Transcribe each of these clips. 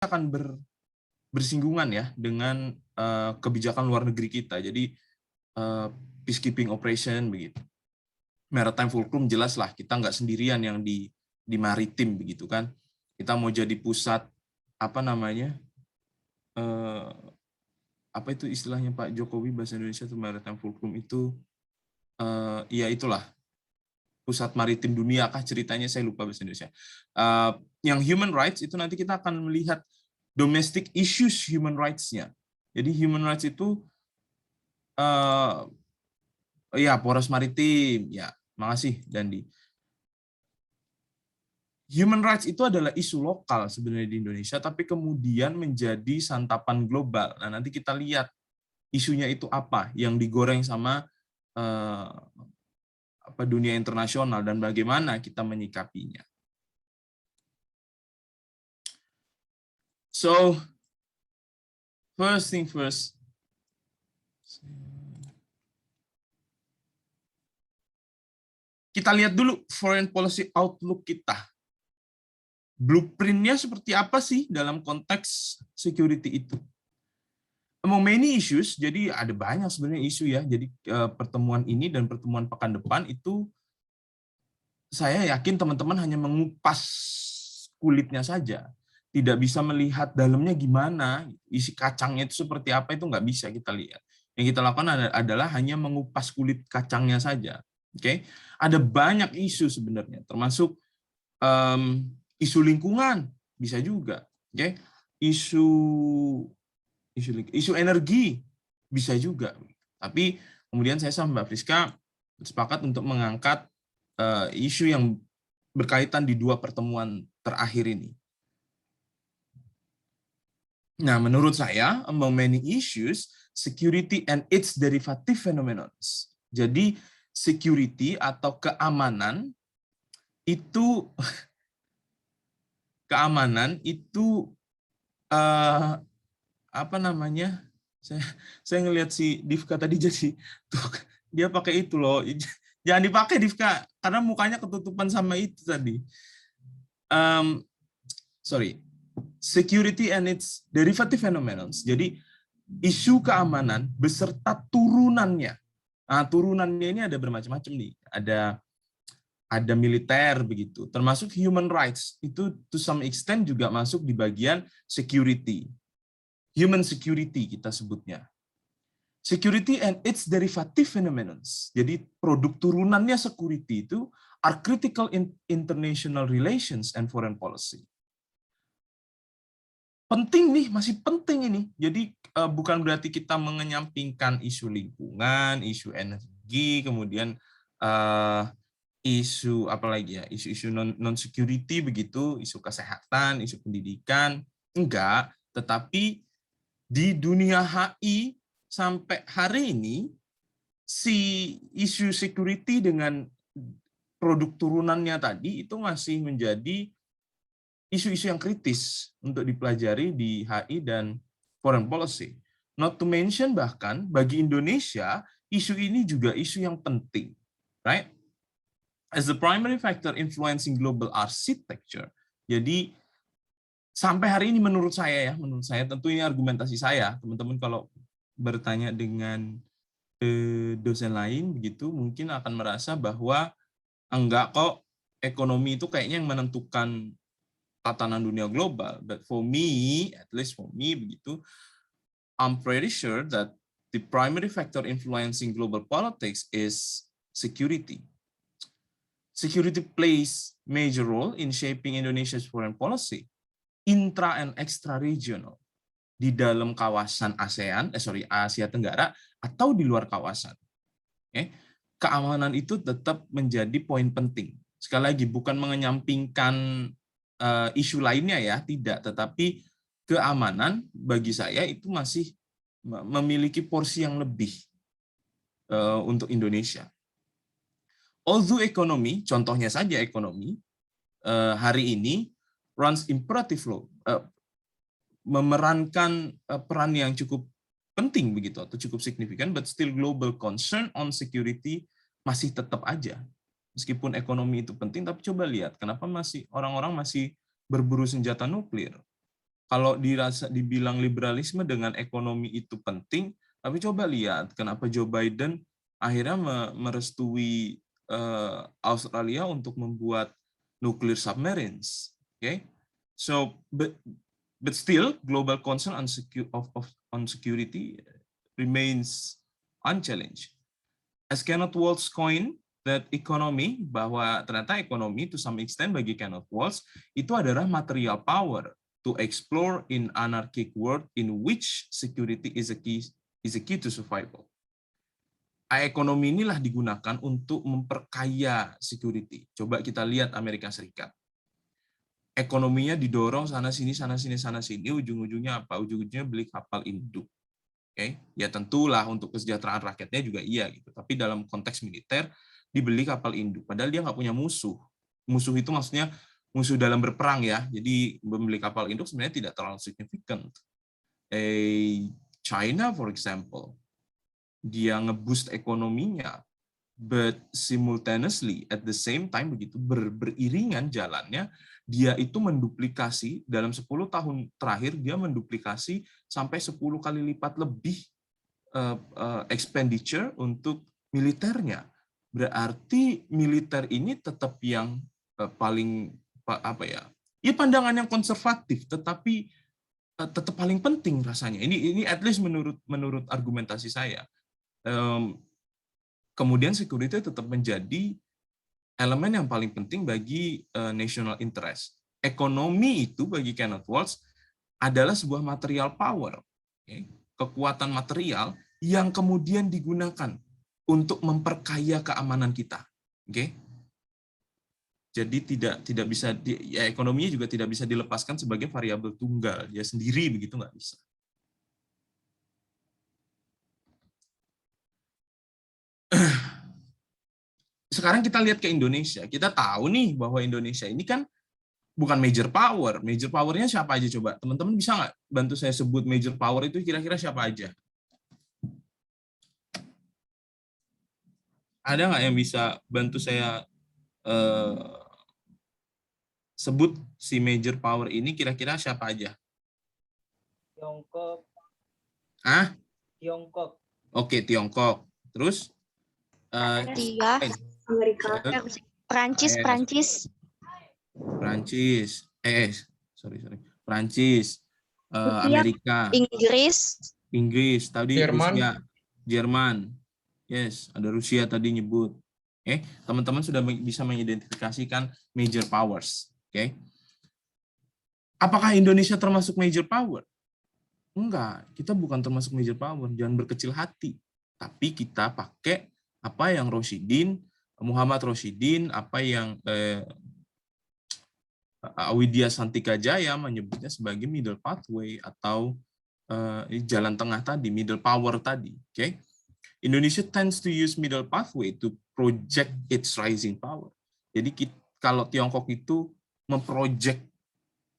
akan bersinggungan ya dengan kebijakan luar negeri kita. Jadi peacekeeping operation begitu. Maritime Fulcrum jelas lah kita nggak sendirian yang di maritim begitu kan. Kita mau jadi pusat apa namanya apa itu istilahnya Pak Jokowi bahasa Indonesia itu Maritime Fulcrum itu ya itulah pusat maritim dunia kah ceritanya, saya lupa bahasa Indonesia. Yang human rights itu nanti kita akan melihat domestic issues human rights-nya. Jadi human rights itu ya poros maritim ya, makasih Dandi. Human rights itu adalah isu lokal sebenarnya di Indonesia, tapi kemudian menjadi santapan global. Nah, nanti kita lihat isunya itu apa yang digoreng sama dunia internasional dan bagaimana kita menyikapinya. So, first thing first, kita lihat dulu foreign policy outlook kita. Blueprint-nya seperti apa sih dalam konteks security itu? Among many issues, jadi ada banyak sebenarnya isu ya. Jadi pertemuan ini dan pertemuan pekan depan itu saya yakin teman-teman hanya mengupas kulitnya saja. Tidak bisa melihat dalamnya gimana, isi kacangnya itu seperti apa itu nggak bisa kita lihat. Yang kita lakukan adalah hanya mengupas kulit kacangnya saja. Oke, ada banyak isu sebenarnya, termasuk isu lingkungan bisa juga. Oke, isu energi bisa juga. Tapi kemudian saya sama Mbak Friska sepakat untuk mengangkat isu yang berkaitan di dua pertemuan terakhir ini. Nah, menurut saya, among many issues, security and its derivative phenomena. Jadi, security atau keamanan itu apa namanya? Saya ngelihat si Divka tadi jadi tuh dia pakai itu loh. Jangan dipakai Divka karena mukanya ketutupan sama itu tadi. Sorry. Security and its derivative phenomena. Jadi isu keamanan beserta turunannya. Nah, turunannya ini ada bermacam-macam nih. Ada militer begitu, termasuk human rights. Itu to some extent juga masuk di bagian security. Human security kita sebutnya. Security and its derivative phenomena. Jadi produk turunannya security itu are critical in international relations and foreign policy. Penting nih, masih penting ini. Jadi bukan berarti kita mengenyampingkan isu lingkungan, isu energi, kemudian isu apalagi ya, isu-isu non security begitu, isu kesehatan, isu pendidikan, enggak. Tetapi di dunia HI sampai hari ini si isu security dengan produk turunannya tadi itu masih menjadi isu-isu yang kritis untuk dipelajari di HI dan foreign policy. Not to mention bahkan bagi Indonesia, isu ini juga isu yang penting. Right? As the primary factor influencing global architecture. Jadi sampai hari ini menurut saya tentu ini argumentasi saya. Teman-teman kalau bertanya dengan dosen lain begitu mungkin akan merasa bahwa enggak kok, ekonomi itu kayaknya yang menentukan tatanan dunia global. But for me, at least for me begitu, I'm pretty sure that the primary factor influencing global politics is security. Security plays major role in shaping Indonesia's foreign policy, intra and extra regional, di dalam kawasan Asia Tenggara atau di luar kawasan. Okay? Keamanan itu tetap menjadi poin penting. Sekali lagi, bukan mengenyampingkan isu lainnya ya, tidak. Tetapi keamanan bagi saya itu masih memiliki porsi yang lebih untuk Indonesia. Although ekonomi, contohnya saja ekonomi, hari ini runs imperative law, memerankan peran yang cukup penting begitu atau cukup signifikan, but still global concern on security masih tetap aja. Meskipun ekonomi itu penting, tapi coba lihat kenapa masih orang-orang masih berburu senjata nuklir. kalau dibilang liberalisme dengan ekonomi itu penting, tapi coba lihat kenapa Joe Biden akhirnya merestui Australia untuk membuat nuclear submarines. Okay? So, but still, global concern on security remains unchallenged. As Kenneth Waltz coined that economy, bahwa ternyata ekonomi to some extent bagi Kenneth Waltz itu adalah material power to explore in anarchic world in which security is a key to survival. Ekonomi inilah digunakan untuk memperkaya security. Coba kita lihat Amerika Serikat. Ekonominya didorong sana sini, ujung-ujungnya apa? Ujung-ujungnya beli kapal induk. Okay? Ya tentulah untuk kesejahteraan rakyatnya juga iya gitu. Tapi dalam konteks militer dibeli kapal induk. Padahal dia nggak punya musuh. Musuh itu maksudnya musuh dalam berperang ya. Jadi membeli kapal induk sebenarnya tidak terlalu signifikan. China for example, dia ngeboost ekonominya, but simultaneously at the same time begitu beriringan jalannya dia itu menduplikasi dalam 10 tahun terakhir dia menduplikasi sampai 10 kali lipat lebih expenditure untuk militernya. Berarti militer ini tetap yang paling apa ya? Ya pandangan yang konservatif tetapi tetap paling penting rasanya. Ini at least menurut argumentasi saya. Kemudian security tetap menjadi elemen yang paling penting bagi national interest. Ekonomi itu bagi Kenneth Waltz adalah sebuah material power, kekuatan material yang kemudian digunakan untuk memperkaya keamanan kita. Jadi tidak bisa ya ekonominya juga tidak bisa dilepaskan sebagai variabel tunggal, dia sendiri begitu nggak bisa. Sekarang kita lihat ke Indonesia, kita tahu nih bahwa Indonesia ini kan bukan major power. Major powernya siapa aja coba? Teman-teman bisa nggak bantu saya sebut major power itu kira-kira siapa aja? Ada nggak yang bisa bantu saya sebut si major power ini kira-kira siapa aja? Tiongkok. Tiongkok. Oke, Tiongkok. Terus? Amerika. Prancis. Prancis, Amerika, Inggris, tadi Rusia, Jerman, yes, ada Rusia tadi nyebut. Teman-teman sudah bisa mengidentifikasikan major powers. Apakah Indonesia termasuk major power? Enggak, kita bukan termasuk major power. Jangan berkecil hati. Tapi kita pakai apa yang Muhammad Rosidin, apa yang Widya Santika Jaya menyebutnya sebagai middle pathway atau jalan tengah tadi, middle power tadi. Indonesia tends to use middle pathway to project its rising power. Jadi kalau Tiongkok itu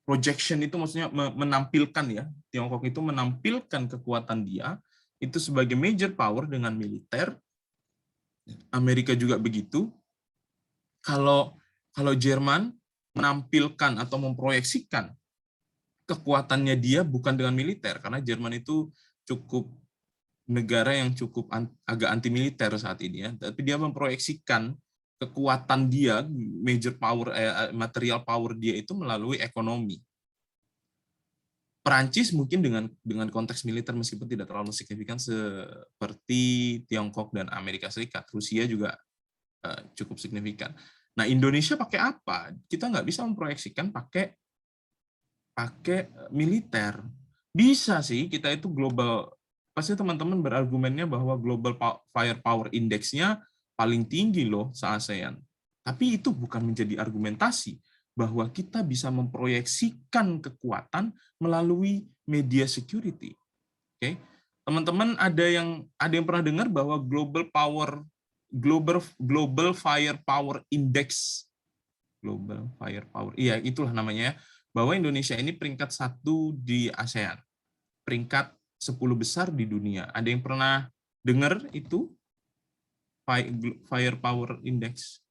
projection itu maksudnya menampilkan ya, Tiongkok itu menampilkan kekuatan dia itu sebagai major power dengan militer. Amerika juga begitu. Kalau Jerman menampilkan atau memproyeksikan kekuatannya dia bukan dengan militer, karena Jerman itu cukup negara yang cukup agak anti militer saat ini ya, tapi dia memproyeksikan kekuatan dia, major power, material power dia itu melalui ekonomi. Perancis mungkin dengan konteks militer meskipun tidak terlalu signifikan seperti Tiongkok dan Amerika Serikat. Rusia juga cukup signifikan. Nah, Indonesia pakai apa? Kita nggak bisa memproyeksikan pakai militer. Bisa sih, kita itu global. Pasti teman-teman berargumennya bahwa global firepower index-nya paling tinggi loh se-ASEAN. Tapi itu bukan menjadi argumentasi bahwa kita bisa memproyeksikan kekuatan melalui media security. Teman-teman ada yang pernah dengar bahwa global firepower index, iya itulah namanya, bahwa Indonesia ini peringkat 1 di ASEAN, peringkat 10 besar di dunia. Ada yang pernah dengar itu firepower index?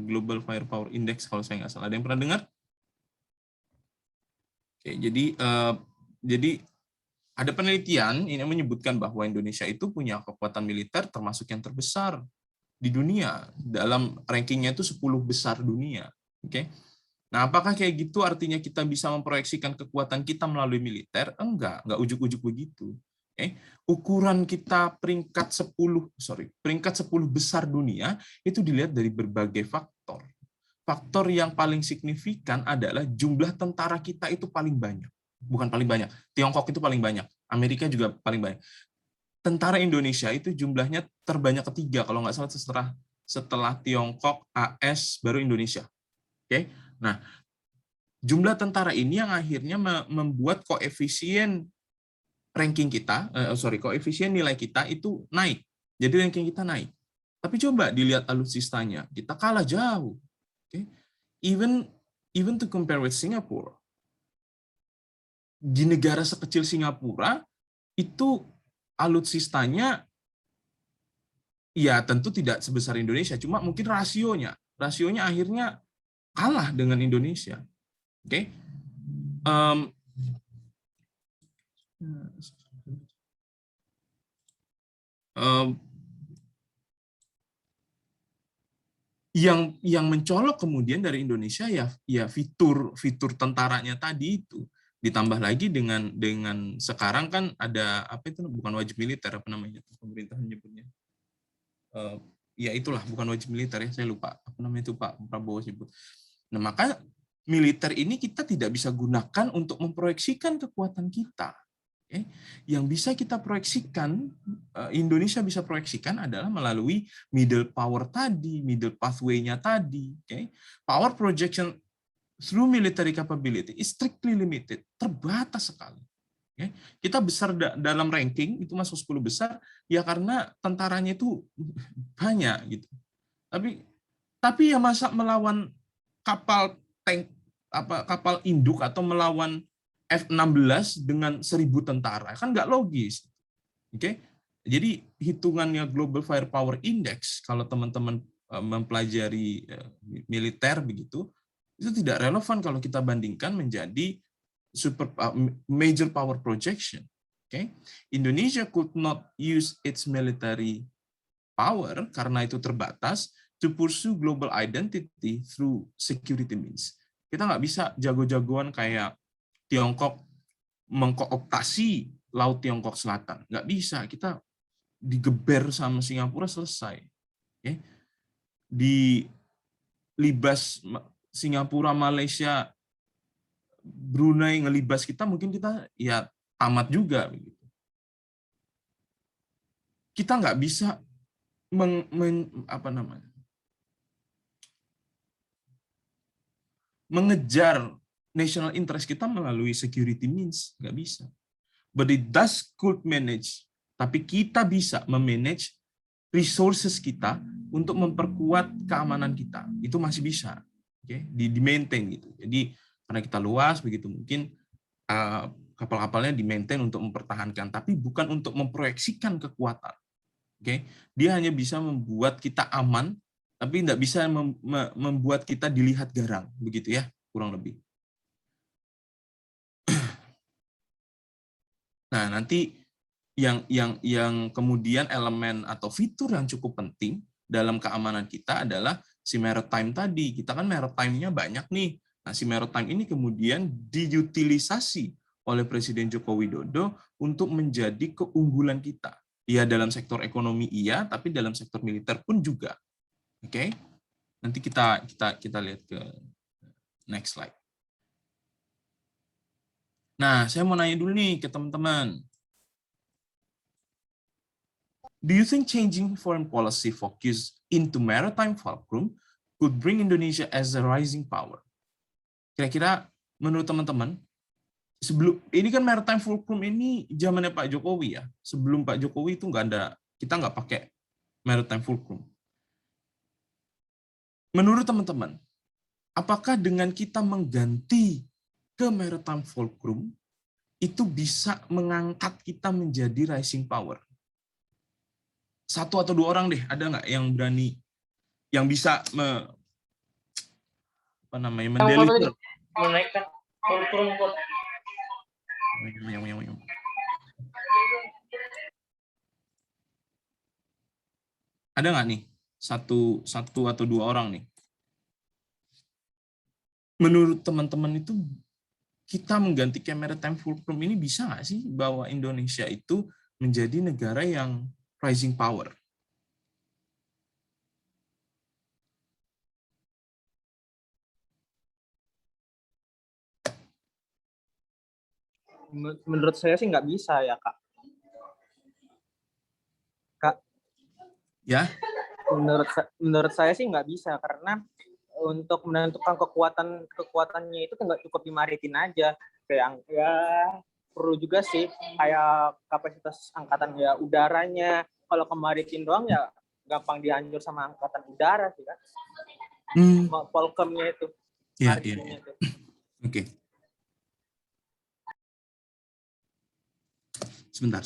Global Firepower Index kalau saya nggak salah. Ada yang pernah dengar? Oke, jadi ada penelitian ini menyebutkan bahwa Indonesia itu punya kekuatan militer termasuk yang terbesar di dunia. Dalam rankingnya itu 10 besar dunia. Oke. Nah, apakah kayak gitu artinya kita bisa memproyeksikan kekuatan kita melalui militer? Enggak ujuk-ujuk begitu. Oke. Ukuran kita peringkat 10 besar dunia itu dilihat dari berbagai faktor. Faktor yang paling signifikan adalah jumlah tentara kita itu paling banyak. Bukan paling banyak, Tiongkok itu paling banyak, Amerika juga paling banyak. Tentara Indonesia itu jumlahnya terbanyak ketiga, kalau nggak salah setelah Tiongkok, AS, baru Indonesia. Oke, nah jumlah tentara ini yang akhirnya membuat koefisien ranking kita, koefisien nilai kita itu naik. Jadi ranking kita naik. Tapi coba dilihat alutsistanya, kita kalah jauh. Okay. Even to compare with Singapore, di negara sekecil Singapura itu alutsistanya ya tentu tidak sebesar Indonesia, cuma mungkin rasionya akhirnya kalah dengan Indonesia. Oke. Yang mencolok kemudian dari Indonesia ya fitur tentaranya tadi itu, ditambah lagi dengan sekarang kan ada apa itu, bukan wajib militer, apa namanya pemerintah menyebutnya, ya itulah, bukan wajib militer ya, saya lupa apa namanya itu Pak Prabowo sebut. Nah, maka militer ini kita tidak bisa gunakan untuk memproyeksikan kekuatan kita. Okay. Yang bisa kita proyeksikan, Indonesia bisa proyeksikan adalah melalui middle power tadi, middle pathway-nya tadi. Okay. Power projection through military capability is strictly limited, terbatas sekali. Okay. Kita besar dalam ranking, itu masuk 10 besar, ya karena tentaranya itu banyak gitu. Tapi ya masa melawan kapal tank, kapal induk atau melawan F-16 dengan 1.000 tentara, kan nggak logis. Oke, jadi hitungannya Global Firepower Index, kalau teman-teman mempelajari militer begitu, itu tidak relevan kalau kita bandingkan menjadi major power projection. Oke, Indonesia could not use its military power karena itu terbatas to pursue global identity through security means. Kita nggak bisa jago-jagoan kayak Tiongkok mengkooptasi Laut Tiongkok Selatan. Nggak bisa, kita digeber sama Singapura selesai. Okay. Di libas Singapura, Malaysia, Brunei ngelibas kita, mungkin kita ya tamat juga. Kita nggak bisa mengejar national interest kita melalui security means, nggak bisa. But it does could manage, tapi kita bisa memanage resources kita untuk memperkuat keamanan kita. Itu masih bisa, okay? di maintain gitu. Jadi karena kita luas begitu, mungkin kapal-kapalnya di maintain untuk mempertahankan, tapi bukan untuk memproyeksikan kekuatan. Okay? Dia hanya bisa membuat kita aman, tapi tidak bisa membuat kita dilihat garang, begitu ya, kurang lebih. Nah, nanti yang kemudian elemen atau fitur yang cukup penting dalam keamanan kita adalah si maritime tadi. Kita kan maritime-nya banyak nih. Nah, si maritime ini kemudian diutilisasi oleh Presiden Joko Widodo untuk menjadi keunggulan kita. Ya, dalam sektor ekonomi iya, tapi dalam sektor militer pun juga. Oke? Nanti kita lihat ke next slide. Nah, saya mau nanya dulu nih ke teman-teman. Do you think changing foreign policy focus into maritime fulcrum could bring Indonesia as a rising power? Kira-kira menurut teman-teman, sebelum ini kan maritime fulcrum ini zamannya Pak Jokowi ya. Sebelum Pak Jokowi itu kita nggak pakai maritime fulcrum. Menurut teman-teman, apakah dengan kita mengganti ke maritime fulcrum itu bisa mengangkat kita menjadi rising power? Satu atau dua orang deh, ada nggak yang berani, yang bisa mendeliver? Menaikkan fulcrum. Ada nggak nih satu atau dua orang nih? Menurut teman-teman itu kita mengganti maritime fulcrum ini bisa nggak sih bahwa Indonesia itu menjadi negara yang rising power? Menurut saya sih nggak bisa ya Kak. Kak, Ya, menurut saya sih nggak bisa karena untuk menentukan kekuatannya itu nggak cukup di maritim aja, kayak ya perlu juga sih kayak kapasitas angkatan ya udaranya. Kalau ke maritim doang ya gampang dihancur sama angkatan udara sih kan. Polcomnya itu, ya, maritimnya itu. Oke. Sebentar.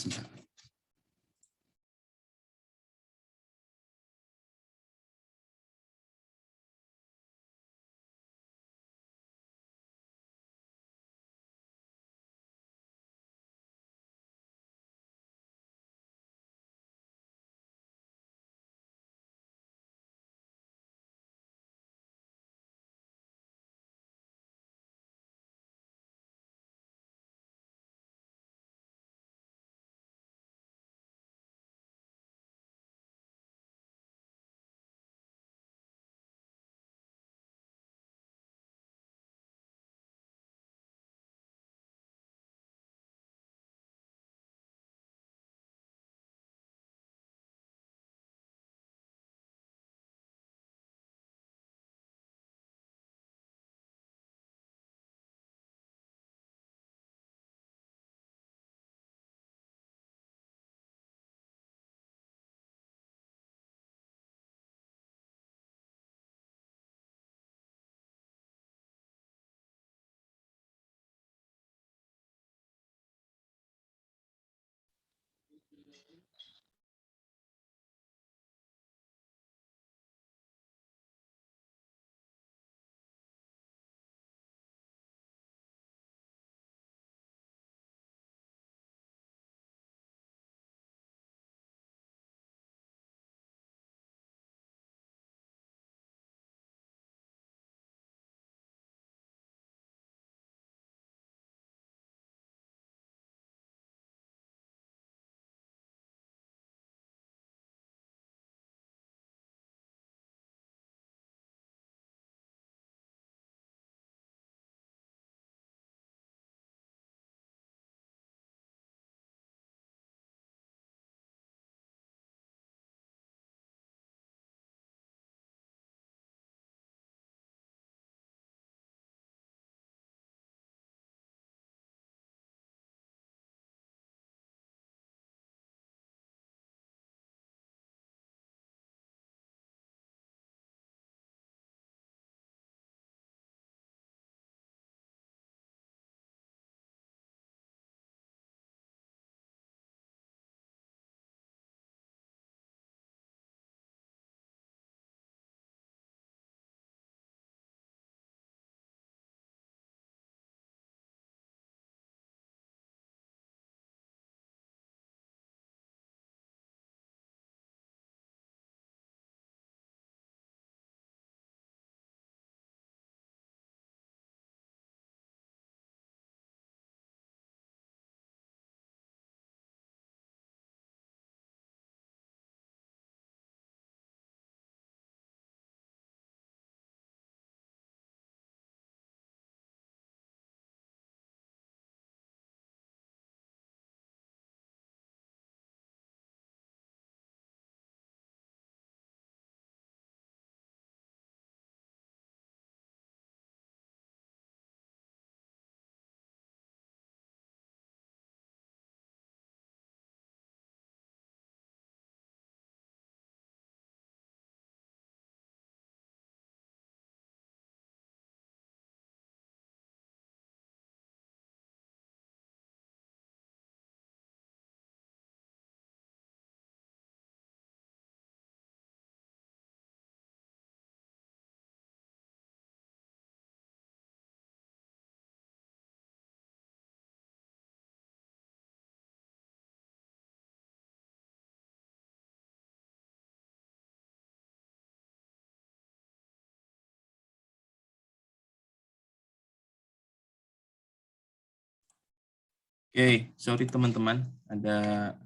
Oke, sorry teman-teman, ada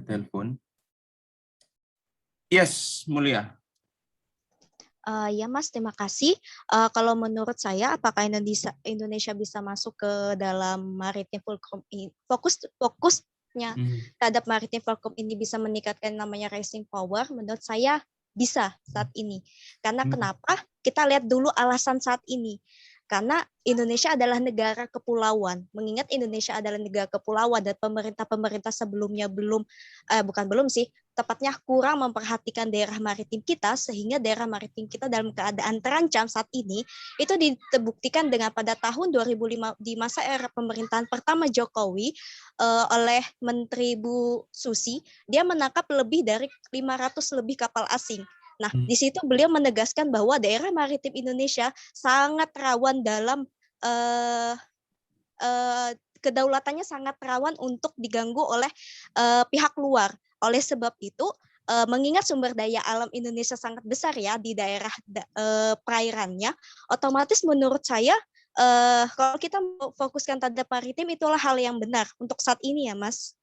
telepon. Yes, Mulia. Ya Mas, terima kasih. Kalau menurut saya, apakah Indonesia bisa masuk ke dalam Maritim Fulcrum ini? Fokusnya terhadap Maritim Fulcrum ini bisa meningkatkan namanya racing power. Menurut saya bisa saat ini. Karena kenapa? Kita lihat dulu alasan saat ini. Karena Indonesia adalah negara kepulauan. Mengingat Indonesia adalah negara kepulauan dan pemerintah sebelumnya tepatnya kurang memperhatikan daerah maritim kita, sehingga daerah maritim kita dalam keadaan terancam saat ini. Itu dibuktikan dengan pada tahun 2005 di masa era pemerintahan pertama Jokowi oleh Menteri Bu Susi, dia menangkap lebih dari 500 lebih kapal asing. Nah, di situ beliau menegaskan bahwa daerah maritim Indonesia sangat rawan dalam kedaulatannya sangat rawan untuk diganggu oleh pihak luar. Oleh sebab itu, mengingat sumber daya alam Indonesia sangat besar ya di daerah perairannya, otomatis menurut saya kalau kita fokuskan terhadap maritim itulah hal yang benar untuk saat ini ya, Mas.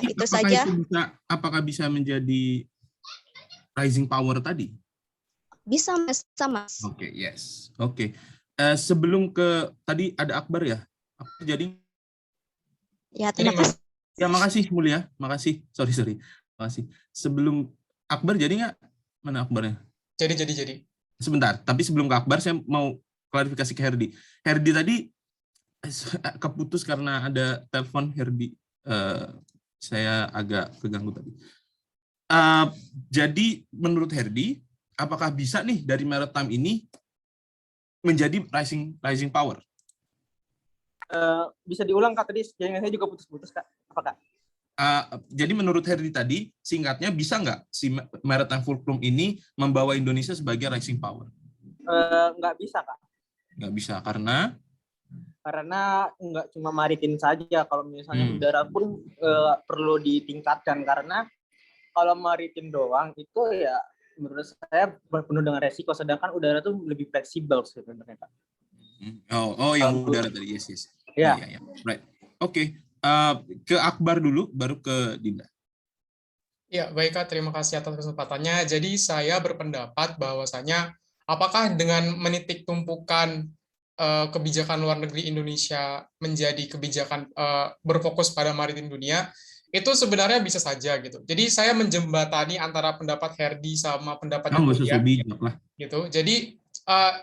Itu saja. Apakah bisa menjadi rising power tadi? Bisa, Mas. Oke, yes. Oke. Sebelum ke tadi ada Akbar ya? Jadi ya, terima kasih. Ya, makasih Mulia. Makasih. Sorry. Makasih. Sebelum Akbar jadi nggak? Mana Akbarnya? Jadi. Sebentar, tapi sebelum ke Akbar saya mau klarifikasi ke Herdi. Herdi tadi keputus karena ada telepon Herdi. Saya agak keganggu tadi. Jadi menurut Herdi, apakah bisa nih dari maritime ini menjadi rising power? Bisa diulang Kak tadi, jaringan saya juga putus-putus Kak. Apa Kak? Jadi menurut Herdi tadi, singkatnya bisa nggak si Maritime Fulcrum ini membawa Indonesia sebagai rising power? Nggak bisa Kak. Nggak bisa, karena nggak cuma maritim saja. Kalau misalnya udara pun perlu ditingkatkan, karena kalau maritim doang itu ya menurut saya penuh dengan resiko, sedangkan udara tuh lebih fleksibel sebenarnya Kak. Yang udara tadi, yes. Ya. Right. Oke. Ke Akbar dulu, baru ke Dinda. Ya, baik Kak, terima kasih atas kesempatannya. Jadi saya berpendapat bahwasanya apakah dengan menitik tumpukan kebijakan luar negeri Indonesia menjadi kebijakan berfokus pada maritim dunia, itu sebenarnya bisa saja gitu. Jadi saya menjembatani antara pendapat Herdi sama pendapatnya Mulia gitu. Jadi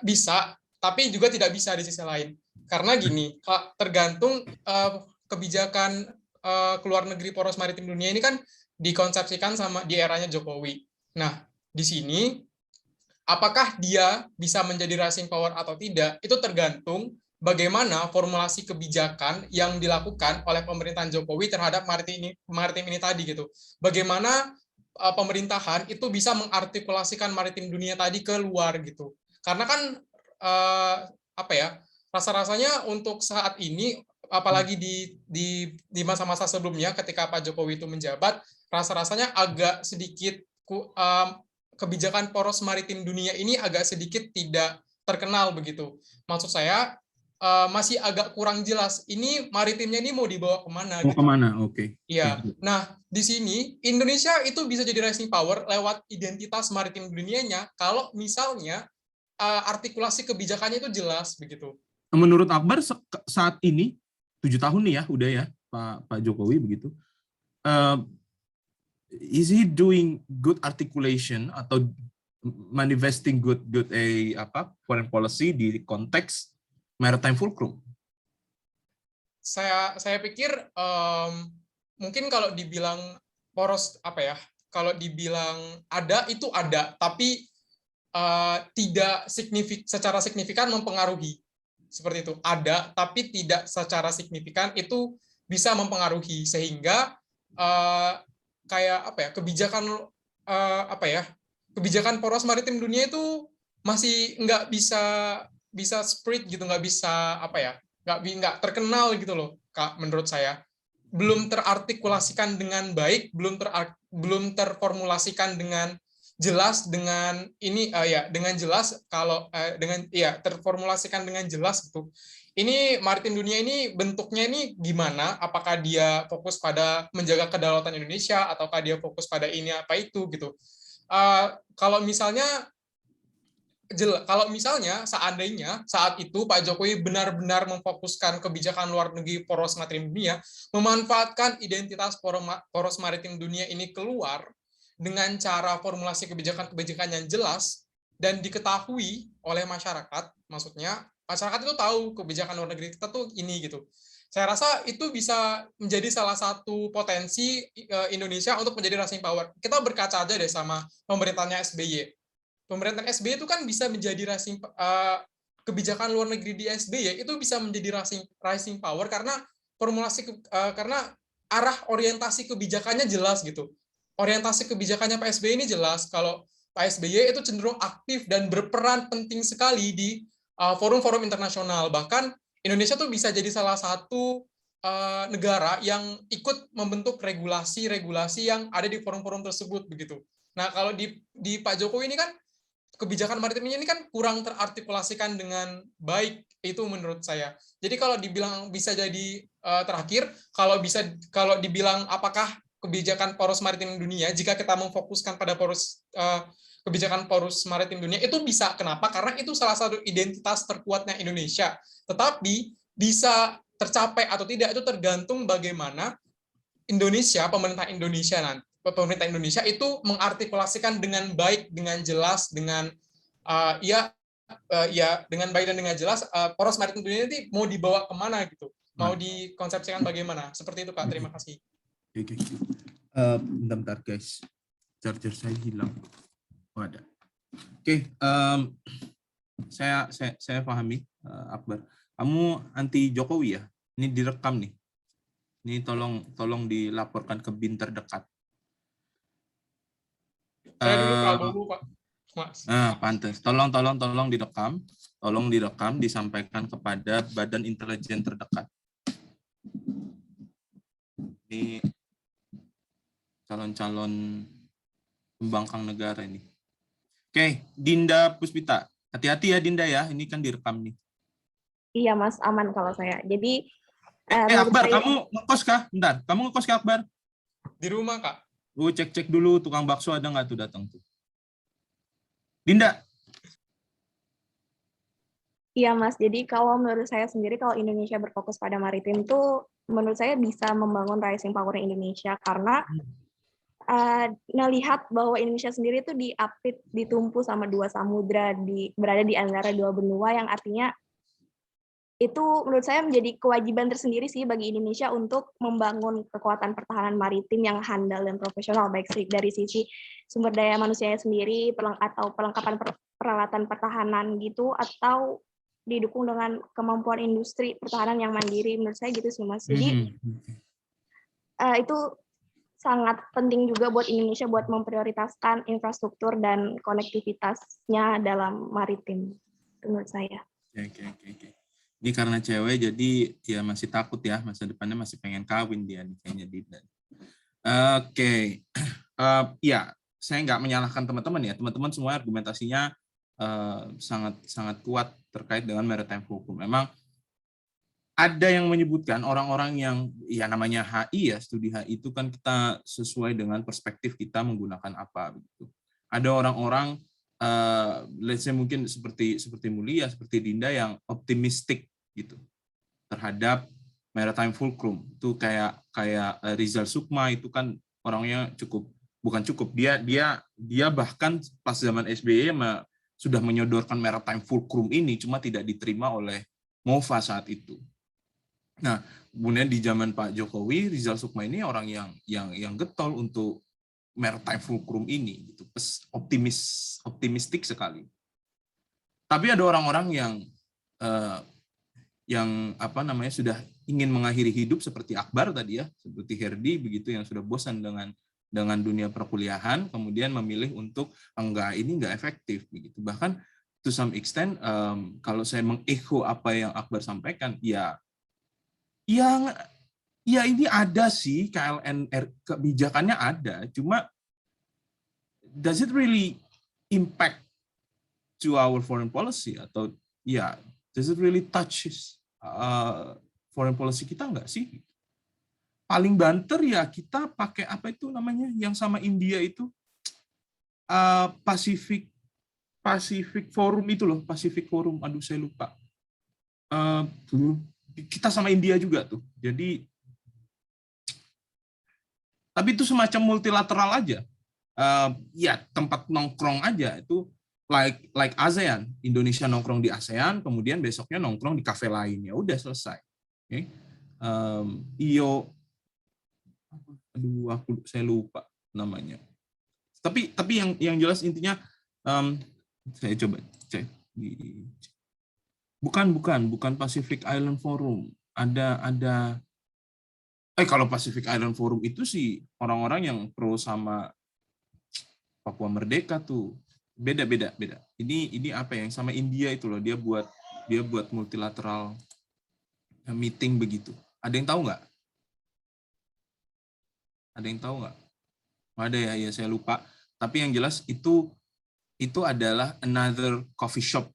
bisa, tapi juga tidak bisa di sisi lain. Karena gini, tergantung kebijakan keluar negeri poros maritim dunia ini kan dikonsepsikan sama di eranya Jokowi. Nah, di sini apakah dia bisa menjadi rising power atau tidak, itu tergantung bagaimana formulasi kebijakan yang dilakukan oleh pemerintahan Jokowi terhadap maritim ini tadi gitu. Bagaimana pemerintahan itu bisa mengartikulasikan maritim dunia tadi ke luar gitu. Karena kan rasa-rasanya untuk saat ini, apalagi di masa-masa sebelumnya ketika Pak Jokowi itu menjabat, rasa-rasanya agak sedikit kebijakan poros maritim dunia ini agak sedikit tidak terkenal begitu. Maksud saya masih agak kurang jelas. Ini maritimnya ini mau dibawa kemana? Mau kemana? Oke. Iya. Nah, di sini Indonesia itu bisa jadi rising power lewat identitas maritim dunianya kalau misalnya artikulasi kebijakannya itu jelas begitu. Menurut Akbar saat ini 7 tahun nih ya, udah ya Pak Jokowi begitu. Is he doing good articulation atau manifesting good foreign policy di konteks maritime fulcrum? Saya pikir mungkin kalau dibilang poros kalau dibilang ada itu ada, tapi tidak secara signifikan mempengaruhi. Seperti itu, ada tapi tidak secara signifikan itu bisa mempengaruhi, sehingga kebijakan poros maritim dunia itu masih nggak bisa spread gitu, nggak bisa nggak terkenal gitu loh Kak, menurut saya belum terartikulasikan dengan baik, belum terformulasikan dengan jelas terformulasikan dengan jelas gitu. ini maritim dunia ini bentuknya ini gimana? Apakah dia fokus pada menjaga kedaulatan Indonesia ataukah dia fokus pada ini apa itu gitu? Kalau misalnya seandainya saat itu Pak Jokowi benar-benar memfokuskan kebijakan luar negeri poros maritim dunia, memanfaatkan identitas poros maritim dunia ini keluar dengan cara formulasi kebijakan-kebijakan yang jelas dan diketahui oleh masyarakat, maksudnya masyarakat itu tahu kebijakan luar negeri kita tuh ini gitu. Saya rasa itu bisa menjadi salah satu potensi Indonesia untuk menjadi rising power. Kita berkaca aja deh sama pemerintahnya SBY. Pemerintahan SBY itu kan bisa menjadi kebijakan luar negeri di SBY itu bisa menjadi rising power karena karena arah orientasi kebijakannya jelas gitu. Orientasi kebijakannya Pak SBY ini jelas. Kalau Pak SBY itu cenderung aktif dan berperan penting sekali di forum-forum internasional. Bahkan Indonesia tuh bisa jadi salah satu negara yang ikut membentuk regulasi-regulasi yang ada di forum-forum tersebut begitu. Nah, kalau di Pak Jokowi ini kan kebijakan maritimnya ini kan kurang terartikulasikan dengan baik, itu menurut saya. Jadi kalau dibilang bisa jadi terakhir, kalau dibilang apakah kebijakan poros maritim dunia, jika kita memfokuskan pada kebijakan poros maritim dunia, itu bisa. Kenapa? Karena itu salah satu identitas terkuatnya Indonesia. Tetapi bisa tercapai atau tidak itu tergantung bagaimana pemerintah Indonesia itu mengartikulasikan dengan baik, dengan jelas, dengan dengan baik dan dengan jelas poros maritim dunia ini mau dibawa kemana gitu, mau dikonsepsikan bagaimana. Seperti itu Kak, terima kasih. Oke. Bentar guys, charger saya hilang. Oh, ada. Oke, saya pahami, Akbar. Kamu anti Jokowi ya? Ini direkam nih. Ini tolong dilaporkan ke BIN terdekat. Saya dulu Pak Bobo, Pak. Mas. Pantes. Tolong direkam, disampaikan kepada Badan Intelijen terdekat. Ini calon-calon pembangkang negara ini. Oke, Dinda Puspita. Hati-hati ya Dinda ya, ini kan direkam nih. Iya Mas, aman kalau saya. Jadi Akbar, kamu ngekos kah? Bentar, kamu ngekos kah Akbar? Di rumah Kak. Cek dulu tukang bakso ada nggak tuh datang tuh. Dinda. Iya Mas, jadi kalau menurut saya sendiri kalau Indonesia berfokus pada maritim tuh menurut saya bisa membangun rising power Indonesia karena melihat bahwa Indonesia sendiri itu diapit, ditumpu sama dua samudra, berada di antara dua benua yang artinya itu menurut saya menjadi kewajiban tersendiri sih bagi Indonesia untuk membangun kekuatan pertahanan maritim yang handal dan profesional, baik dari sisi sumber daya manusianya sendiri atau perlengkapan peralatan pertahanan gitu, atau didukung dengan kemampuan industri pertahanan yang mandiri. Menurut saya gitu sih Mas. Jadi itu sangat penting juga buat Indonesia buat memprioritaskan infrastruktur dan konektivitasnya dalam maritim, menurut saya. Oke. Ini karena cewek jadi ya masih takut ya, masa depannya masih pengen kawin dia nih kayaknya Dinda. Oke. Ya, saya nggak menyalahkan teman-teman ya. Teman-teman semua argumentasinya sangat kuat terkait dengan maritime hukum. Memang ada yang menyebutkan orang-orang yang ya namanya HI ya, studi HI itu kan kita sesuai dengan perspektif kita menggunakan apa begitu. Ada orang-orang let's say mungkin seperti Mulia, seperti Dinda yang optimistik gitu terhadap maritime fulcrum. Itu kayak Rizal Sukma itu kan orangnya bukan cukup dia bahkan pas zaman SBY sudah menyodorkan maritime fulcrum ini, cuma tidak diterima oleh MOFA saat itu. Nah, kemudian di zaman Pak Jokowi, Rizal Sukma ini orang yang getol untuk maritime fulcrum ini gitu. Optimistik sekali. Tapi ada orang-orang yang sudah ingin mengakhiri hidup seperti Akbar tadi ya, seperti Herdi begitu, yang sudah bosan dengan dunia perkuliahan, kemudian memilih untuk ini enggak efektif begitu. Bahkan to some extent kalau saya mengecho apa yang Akbar sampaikan, ya ini ada sih KLN kebijakannya ada, cuma does it really impact to our foreign policy, atau does it really touches foreign policy kita enggak sih? Paling banter ya kita pakai apa itu namanya yang sama India itu Pacific Forum itu loh, Pacific Forum. Aduh saya lupa. Kita sama India juga tuh. Jadi tapi itu semacam multilateral aja. Ya tempat nongkrong aja itu like ASEAN. Indonesia nongkrong di ASEAN, kemudian besoknya nongkrong di kafe lain. Ya udah selesai. Okay. Saya lupa namanya. Tapi yang jelas intinya saya coba cek bukan Pacific Island Forum. Ada kalau Pacific Island Forum itu sih orang-orang yang pro sama Papua Merdeka tuh. Beda. Ini apa yang sama India itu loh, dia buat multilateral meeting begitu. Ada yang tahu nggak? Ada ya saya lupa. Tapi yang jelas itu adalah another coffee shop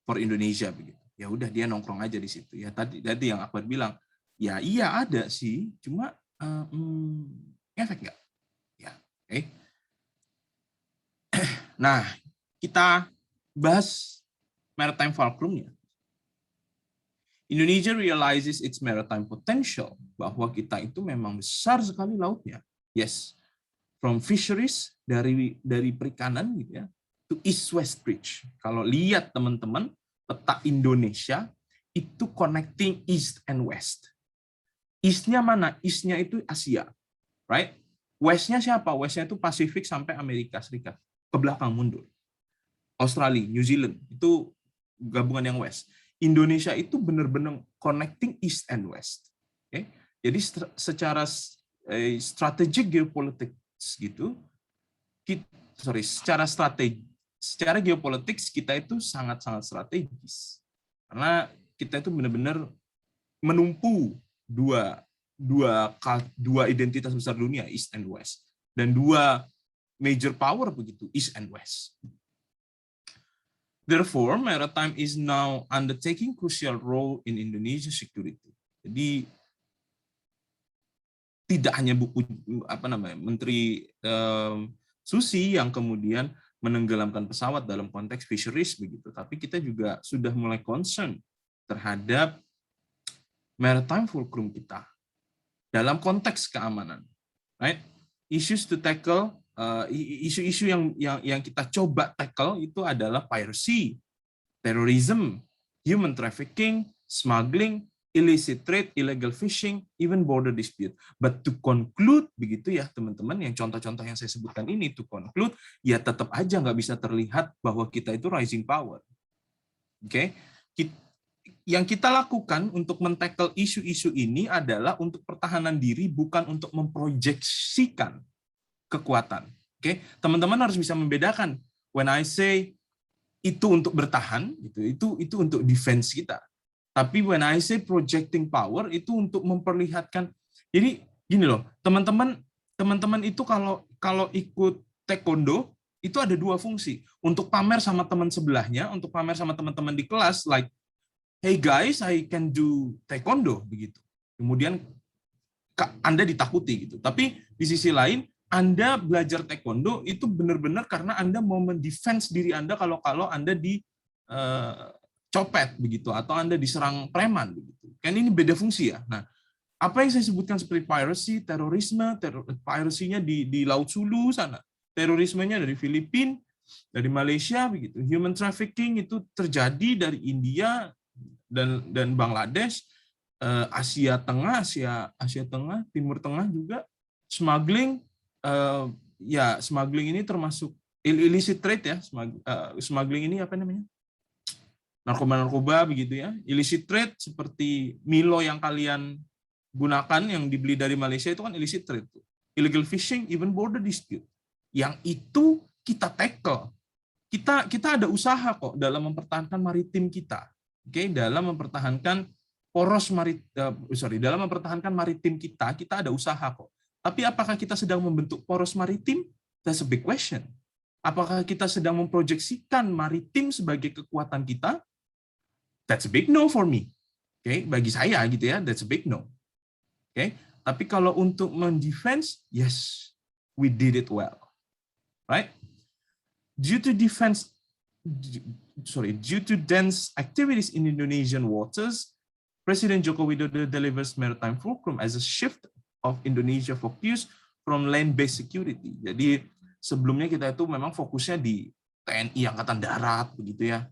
for Indonesia begitu. Ya udah dia nongkrong aja di situ. Ya tadi yang Akbar bilang, ya iya ada sih, cuma efek nggak? Ya, oke. Nah, kita bahas maritime fulcrum-nya. Indonesia realizes its maritime potential, bahwa kita itu memang besar sekali lautnya. Yes, from fisheries dari perikanan gitu ya, to east-west bridge. Kalau lihat teman-teman peta Indonesia itu connecting east and west. East-nya mana? East-nya itu Asia, right? West-nya siapa? West-nya itu Pasifik sampai Amerika Serikat. Ke belakang mundur. Australia, New Zealand, itu gabungan yang west. Indonesia itu benar-benar connecting east and west. Okay? Jadi secara strategic geopolitics gitu, secara geopolitik kita itu sangat-sangat strategis. Karena kita itu benar-benar menumpu dua identitas besar dunia, East and West, dan dua major power begitu, East and West. Therefore, maritime is now undertaking crucial role in Indonesia security. Jadi tidak hanya Menteri Susi yang kemudian menenggelamkan pesawat dalam konteks fisheries begitu, tapi kita juga sudah mulai concern terhadap maritime fulcrum kita dalam konteks keamanan, right? Issues to tackle, isu-isu yang kita coba tackle itu adalah piracy, terrorism, human trafficking, smuggling, illicit trade, illegal fishing, even border dispute. But to conclude begitu ya teman-teman, yang contoh-contoh yang saya sebutkan ini, to conclude, ya tetap aja nggak bisa terlihat bahwa kita itu rising power. Oke, yang kita lakukan untuk men-tackle isu-isu ini adalah untuk pertahanan diri, bukan untuk memproyeksikan kekuatan. Oke, teman-teman harus bisa membedakan. When I say itu untuk bertahan, itu untuk defense kita. Tapi when I say projecting power, itu untuk memperlihatkan. Jadi gini loh, teman-teman itu kalau ikut taekwondo itu ada dua fungsi. Untuk pamer sama teman sebelahnya, untuk pamer sama teman-teman di kelas, like, hey guys, I can do taekwondo begitu. Kemudian Anda ditakuti gitu. Tapi di sisi lain, Anda belajar taekwondo itu benar-benar karena Anda mau mendefense diri Anda kalau Anda copet begitu, atau Anda diserang preman begitu. Kan ini beda fungsi ya. Nah, apa yang saya sebutkan seperti piracy, terorisme, piracy-nya di Laut Sulu sana, terorismenya dari Filipina, dari Malaysia begitu. Human trafficking itu terjadi dari India dan Bangladesh, Asia Tengah, Timur Tengah juga. Smuggling, smuggling ini termasuk illicit trade ya. Smuggling ini apa namanya? Narkoba begitu ya. Illicit trade seperti Milo yang kalian gunakan yang dibeli dari Malaysia itu kan illicit trade. Illegal fishing, even border dispute. Yang itu kita tackle. Kita ada usaha kok dalam mempertahankan maritim kita. Oke, dalam mempertahankan dalam mempertahankan maritim kita ada usaha kok. Tapi apakah kita sedang membentuk poros maritim? That's a big question. Apakah kita sedang memproyeksikan maritim sebagai kekuatan kita? That's a big no for me. Oke, bagi saya gitu ya, that's a big no. Oke, tapi kalau untuk mendefense, yes, we did it well, right? Due to dense activities in Indonesian waters, Presiden Joko Widodo delivers maritime fulcrum as a shift of Indonesia focus from land-based security. Jadi sebelumnya kita itu memang fokusnya di TNI Angkatan Darat, begitu ya.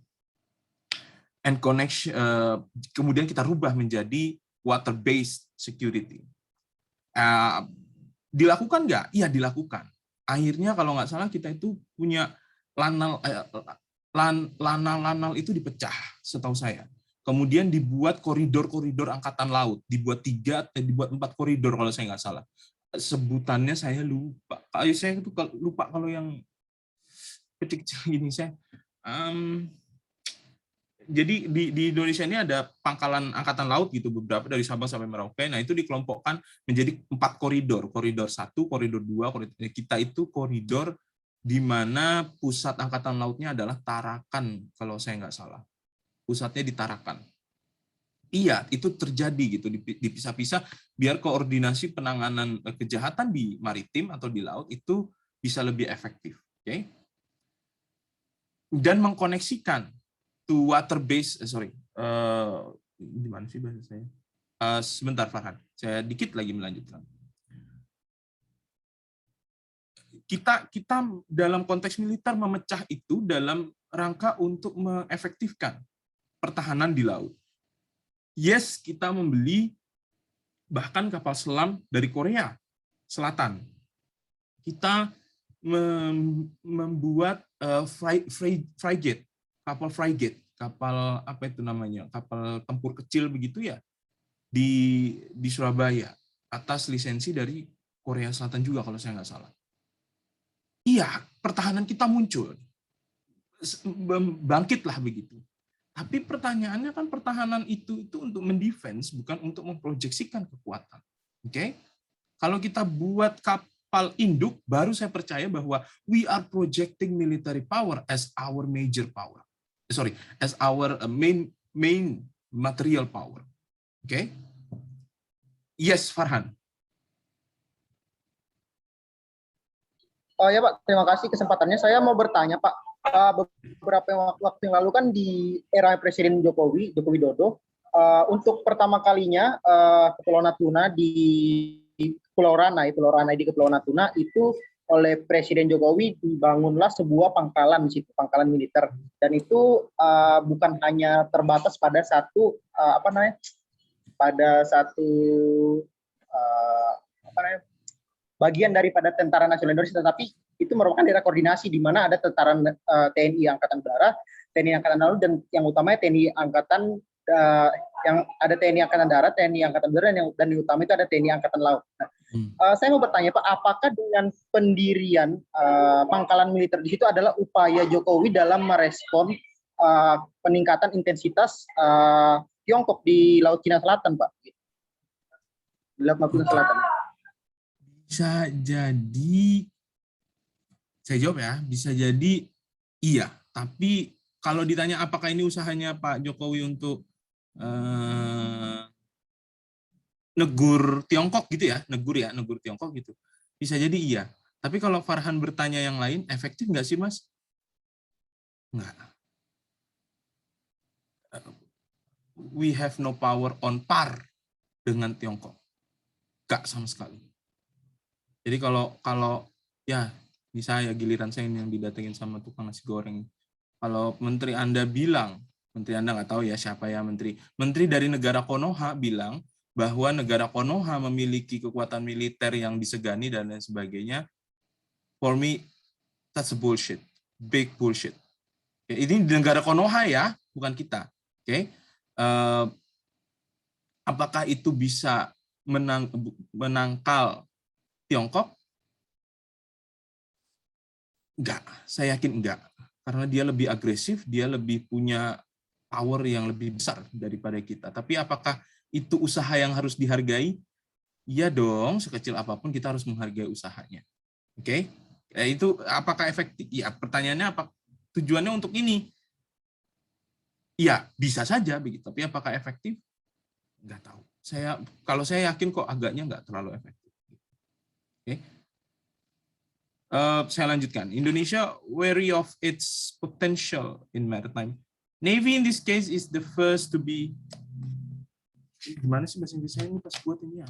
And connection, kemudian kita rubah menjadi water-based security. Dilakukan nggak? Iya, dilakukan. Akhirnya kalau nggak salah kita itu punya lanal itu dipecah, setahu saya. Kemudian dibuat koridor-koridor angkatan laut, dibuat 4 koridor kalau saya nggak salah. Sebutannya saya lupa. Saya itu lupa kalau yang kecil-kecil gini saya. Jadi di Indonesia ini ada pangkalan angkatan laut gitu, beberapa dari Sabang sampai Merauke. Nah, itu dikelompokkan menjadi 4 koridor. Koridor 1, koridor 2, kita itu koridor di mana pusat angkatan lautnya adalah Tarakan kalau saya nggak salah. Pusatnya di Tarakan. Iya, itu terjadi gitu, dipisah-pisah biar koordinasi penanganan kejahatan di maritim atau di laut itu bisa lebih efektif. Oke? Dan mengkoneksikan to water base, gimana sih bahasa saya? Sebentar Farhan, saya dikit lagi melanjutkan. Kita dalam konteks militer memecah itu dalam rangka untuk mengefektifkan pertahanan di laut. Yes, kita membeli bahkan kapal selam dari Korea Selatan. Kita membuat frigate, kapal frigate, kapal apa itu namanya, kapal tempur kecil begitu ya, di Surabaya atas lisensi dari Korea Selatan juga kalau saya nggak salah. Iya, pertahanan kita muncul, bangkitlah begitu. Tapi pertanyaannya kan pertahanan itu untuk mendefense, bukan untuk memproyeksikan kekuatan. Oke? Kalau kita buat kapal induk, baru saya percaya bahwa we are projecting military power as our major power. As our main material power. Oke? Yes, Farhan. Oh ya Pak, terima kasih kesempatannya. Saya mau bertanya Pak, beberapa waktu yang lalu kan di era Presiden Joko Widodo, untuk pertama kalinya Kepulauan Natuna di Pulau Ranai di Kepulauan Natuna itu oleh Presiden Jokowi dibangunlah sebuah pangkalan di situ, pangkalan militer, dan itu bukan hanya terbatas pada satu bagian daripada Tentara Nasional Indonesia, tetapi itu merupakan daerah koordinasi di mana ada tentara TNI Angkatan Darat, TNI Angkatan Laut, dan yang utamanya TNI Angkatan yang ada TNI Angkatan Darat, TNI Angkatan Darat, dan yang utama itu ada TNI Angkatan Laut. Nah, saya mau bertanya Pak, apakah dengan pendirian pangkalan militer di situ adalah upaya Jokowi dalam merespon peningkatan intensitas Tiongkok di Laut Cina Selatan, Pak? Di Laut Natuna Selatan. Bisa jadi, saya jawab ya, bisa jadi iya. Tapi kalau ditanya apakah ini usahanya Pak Jokowi untuk negur Tiongkok gitu ya, negur Tiongkok gitu, bisa jadi iya. Tapi kalau Farhan bertanya yang lain, efektif nggak sih Mas? Nggak. We have no power on par dengan Tiongkok. Nggak sama sekali. Jadi kalau ya misalnya giliran saya yang didatengin sama tukang nasi goreng, kalau menteri Anda bilang, menteri Anda nggak tahu ya siapa ya menteri dari negara Konoha bilang bahwa negara Konoha memiliki kekuatan militer yang disegani dan lain sebagainya, for me that's a bullshit, big bullshit. Ini di negara Konoha ya, bukan kita. Oke, apakah itu bisa menangkal Tiongkok? Enggak, saya yakin enggak. Karena dia lebih agresif, dia lebih punya power yang lebih besar daripada kita. Tapi apakah itu usaha yang harus dihargai? Iya dong, sekecil apapun kita harus menghargai usahanya. Oke? Itu apakah efektif? Ya, pertanyaannya apa? Tujuannya untuk ini? Iya, bisa saja begitu. Tapi apakah efektif? nggak tahu. Kalau saya yakin kok agaknya nggak terlalu efektif. Oke. Saya lanjutkan. Indonesia wary of its potential in maritime. Navy in this case is the first to be. Gimana sih bahasa Inggris saya ini pas buat ini ya?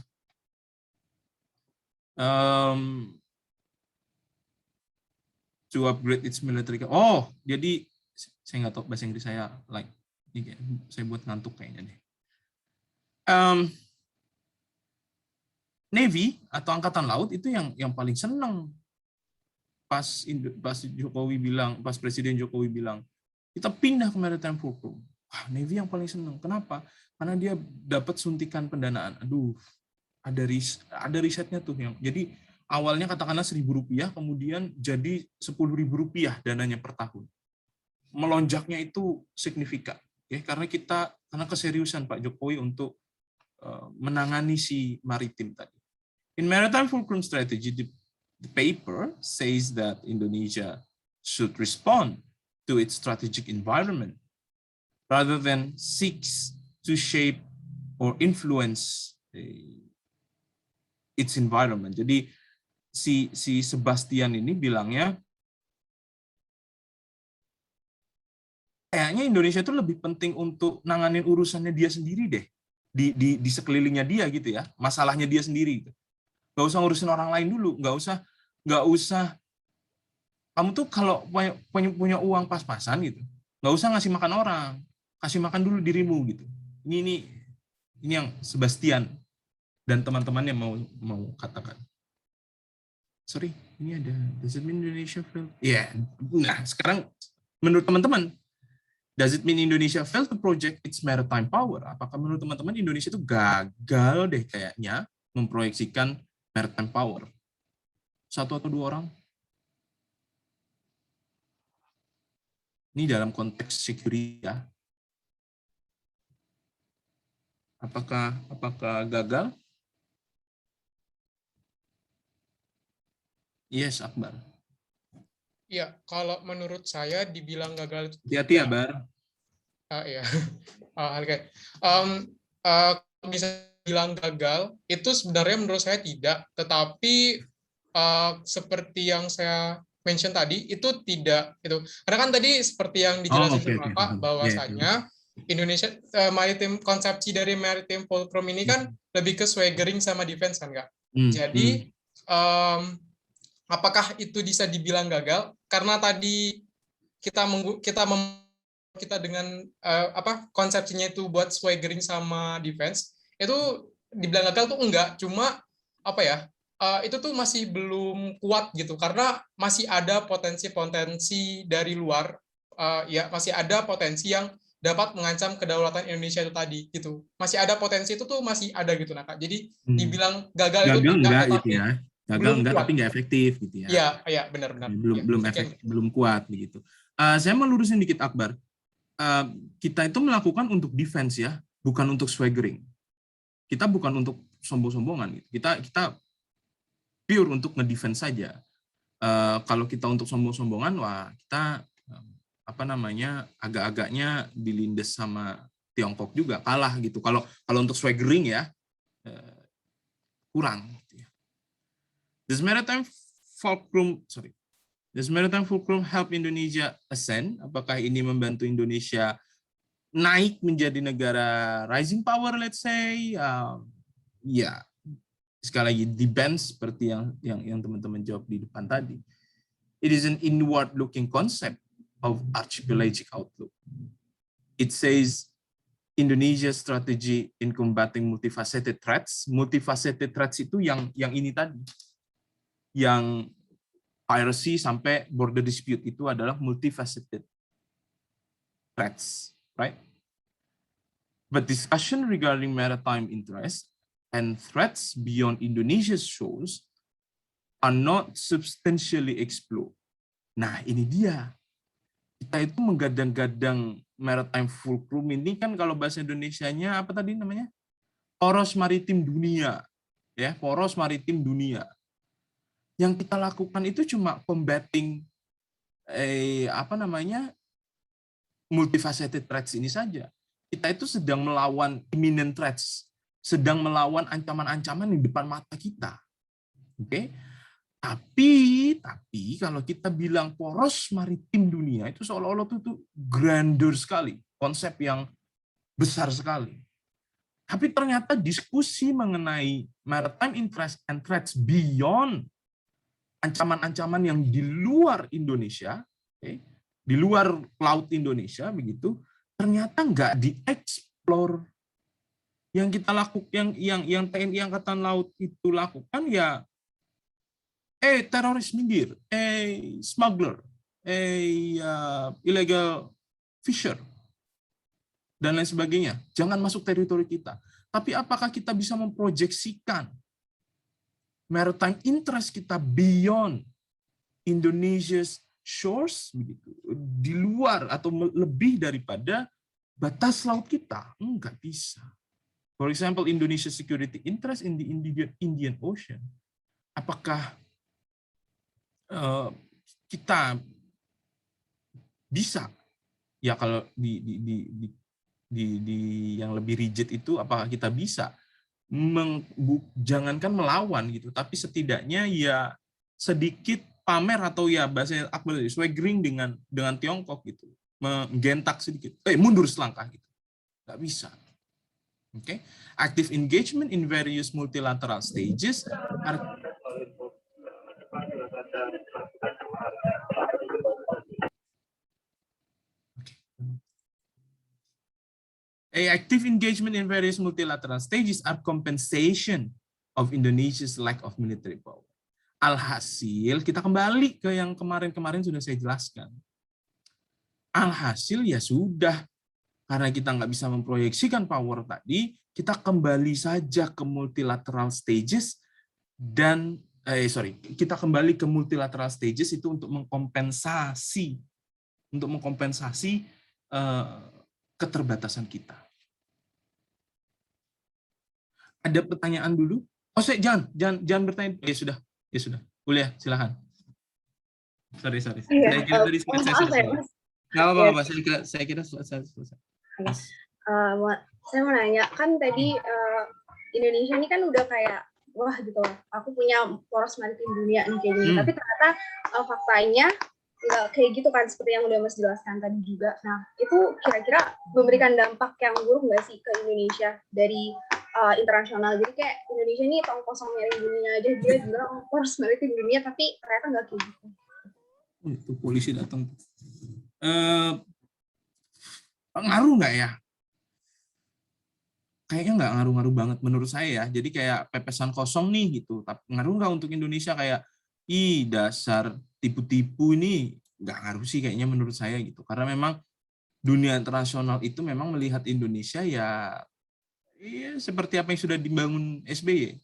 To upgrade its military. Oh, jadi saya nggak tahu bahasa Inggris saya like ini saya buat ngantuk kayaknya deh. Navy atau angkatan laut itu yang paling senang pas Jokowi bilang, pas Presiden Jokowi bilang kita pindah ke maritime fulcrum. Wah, Navy yang paling senang. Kenapa? Karena dia dapat suntikan pendanaan. Aduh, ada risetnya tuh yang. Jadi awalnya katakanlah Rp1.000, kemudian jadi Rp10.000 dananya per tahun. Melonjaknya itu signifikan, ya, karena keseriusan Pak Jokowi untuk menangani si maritim tadi. In Maritime Fulcrum Strategy, the paper says that Indonesia should respond to its strategic environment rather than seeks to shape or influence its environment. Jadi si Sebastian ini bilangnya kayaknya Indonesia itu lebih penting untuk nanganin urusannya dia sendiri deh di sekelilingnya dia gitu ya, masalahnya dia sendiri. Nggak usah ngurusin orang lain dulu, nggak usah. Kamu tuh kalau punya uang pas-pasan gitu, nggak usah ngasih makan orang, kasih makan dulu dirimu gitu. Ini yang Sebastian dan teman-temannya mau katakan. Sorry, ini ada does it mean Indonesia fail? Iya. Nah, sekarang menurut teman-teman, does it mean Indonesia fail to project its maritime power? Apakah menurut teman-teman Indonesia itu gagal deh kayaknya memproyeksikan maritime power? Satu atau dua orang? Ini dalam konteks security ya. Apakah gagal? Yes, Akbar. Iya, kalau menurut saya dibilang gagal. Hati-hati ya, Bar. Iya. Oke. Bisa bilang gagal, itu sebenarnya menurut saya tidak. Tetapi seperti yang saya mention tadi, itu tidak. Karena kan tadi seperti yang dijelaskan sama Pak, bahwasanya Indonesia konsepsi dari maritime fulcrum ini kan lebih ke swaggering sama defense kan, Kak? Jadi apakah itu bisa dibilang gagal? Karena tadi kita dengan konsepsinya itu buat swaggering sama defense, itu dibilang gagal tuh enggak, cuma itu tuh masih belum kuat gitu, karena masih ada potensi dari luar, ya masih ada potensi yang dapat mengancam kedaulatan Indonesia itu tadi gitu. Masih ada potensi itu tuh masih ada gitu, Kak. Jadi dibilang gagal itu enggak gitu ya. Gagal enggak tapi enggak efektif gitu ya. Iya, benar. Belum kuat begitu. Saya mau lurusin dikit Akbar. Kita itu melakukan untuk defense ya, bukan untuk swaggering. Kita bukan untuk sombong-sombongan gitu. Kita pure untuk ngedefense saja. Kalau kita untuk sombong-sombongan, wah kita agak-agaknya dilindes sama Tiongkok juga, kalah gitu. Kalau untuk swaggering ya kurang. Gitu ya. Does maritime fulcrum help Indonesia ascend? Apakah ini membantu Indonesia naik menjadi negara rising power, let's say? Ya, sekali lagi depends seperti yang teman-teman jawab di depan tadi. It is an inward-looking concept of archipelagic outlook. It says Indonesia's strategy in combating multifaceted threats. Multifaceted threats itu yang ini tadi. Yang piracy sampai border dispute itu adalah multifaceted threats, right? But discussion regarding maritime interest and threats beyond Indonesia's shores are not substantially explored. Nah, ini dia. Kita itu menggadang-gadang maritime fulcrum ini kan kalau bahasa Indonesianya apa tadi namanya? Poros maritim dunia. Ya, poros maritim dunia. Yang kita lakukan itu cuma combating multifaceted threats ini saja. kita itu sedang melawan imminent threats, sedang melawan ancaman-ancaman di depan mata kita. Oke? Tapi kalau kita bilang poros maritim dunia itu seolah-olah itu grandeur sekali, konsep yang besar sekali. Tapi ternyata diskusi mengenai maritime interest and threats beyond ancaman-ancaman yang di luar Indonesia, di luar laut Indonesia begitu, ternyata nggak dieksplor. Yang kita lakukan, yang TNI Angkatan Laut itu lakukan ya, teroris minggir, smuggler, illegal fisher, dan lain sebagainya. Jangan masuk teritori kita. Tapi apakah kita bisa memproyeksikan maritime interest kita beyond Indonesia's shores, begitu, di luar atau lebih daripada batas laut kita? Enggak bisa. For example, Indonesia security interest in the Indian Ocean. Apakah kita bisa, ya kalau di yang lebih rigid itu, apakah kita bisa jangankan melawan gitu, tapi setidaknya ya sedikit pamer atau ya bahasa Akbar swaggering dengan Tiongkok gitu, menggentak sedikit, mundur selangkah gitu, nggak bisa. Oke, active engagement in various multilateral stages are active engagement in various multilateral stages are compensation of Indonesia's lack of military power. Alhasil, kita kembali ke yang kemarin-kemarin sudah saya jelaskan. Alhasil ya sudah, karena kita nggak bisa memproyeksikan power tadi, kita kembali saja ke multilateral stages dan kita kembali ke multilateral stages itu untuk mengkompensasi keterbatasan kita. Ada pertanyaan dulu? Jangan bertanya. Ya sudah. Kuliah, silakan. Sorry. Iya, Saya kira tadi selesai. Nggak apa-apa, saya kira selesai. Saya mau nanya, kan tadi Indonesia ini kan udah kayak, wah gitu, aku punya poros maritim dunia nih kayak gini. Tapi ternyata faktanya nggak kayak gitu kan, seperti yang udah Mas jelaskan tadi juga. Nah, itu kira-kira memberikan dampak yang buruk nggak sih ke Indonesia dari internasional? Jadi kayak Indonesia ini tong kosongnya di dunia aja, dia bilang poros maritim dunia, tapi ternyata nggak kayak gitu. Itu polisi datang. Ngaruh nggak ya? Kayaknya nggak ngaruh-ngaruh banget menurut saya ya. Jadi kayak pepesan kosong nih gitu. Tapi ngaruh nggak untuk Indonesia kayak, dasar tipu-tipu ini? Nggak ngaruh sih kayaknya menurut saya gitu. Karena memang dunia internasional itu memang melihat Indonesia ya seperti apa yang sudah dibangun SBY.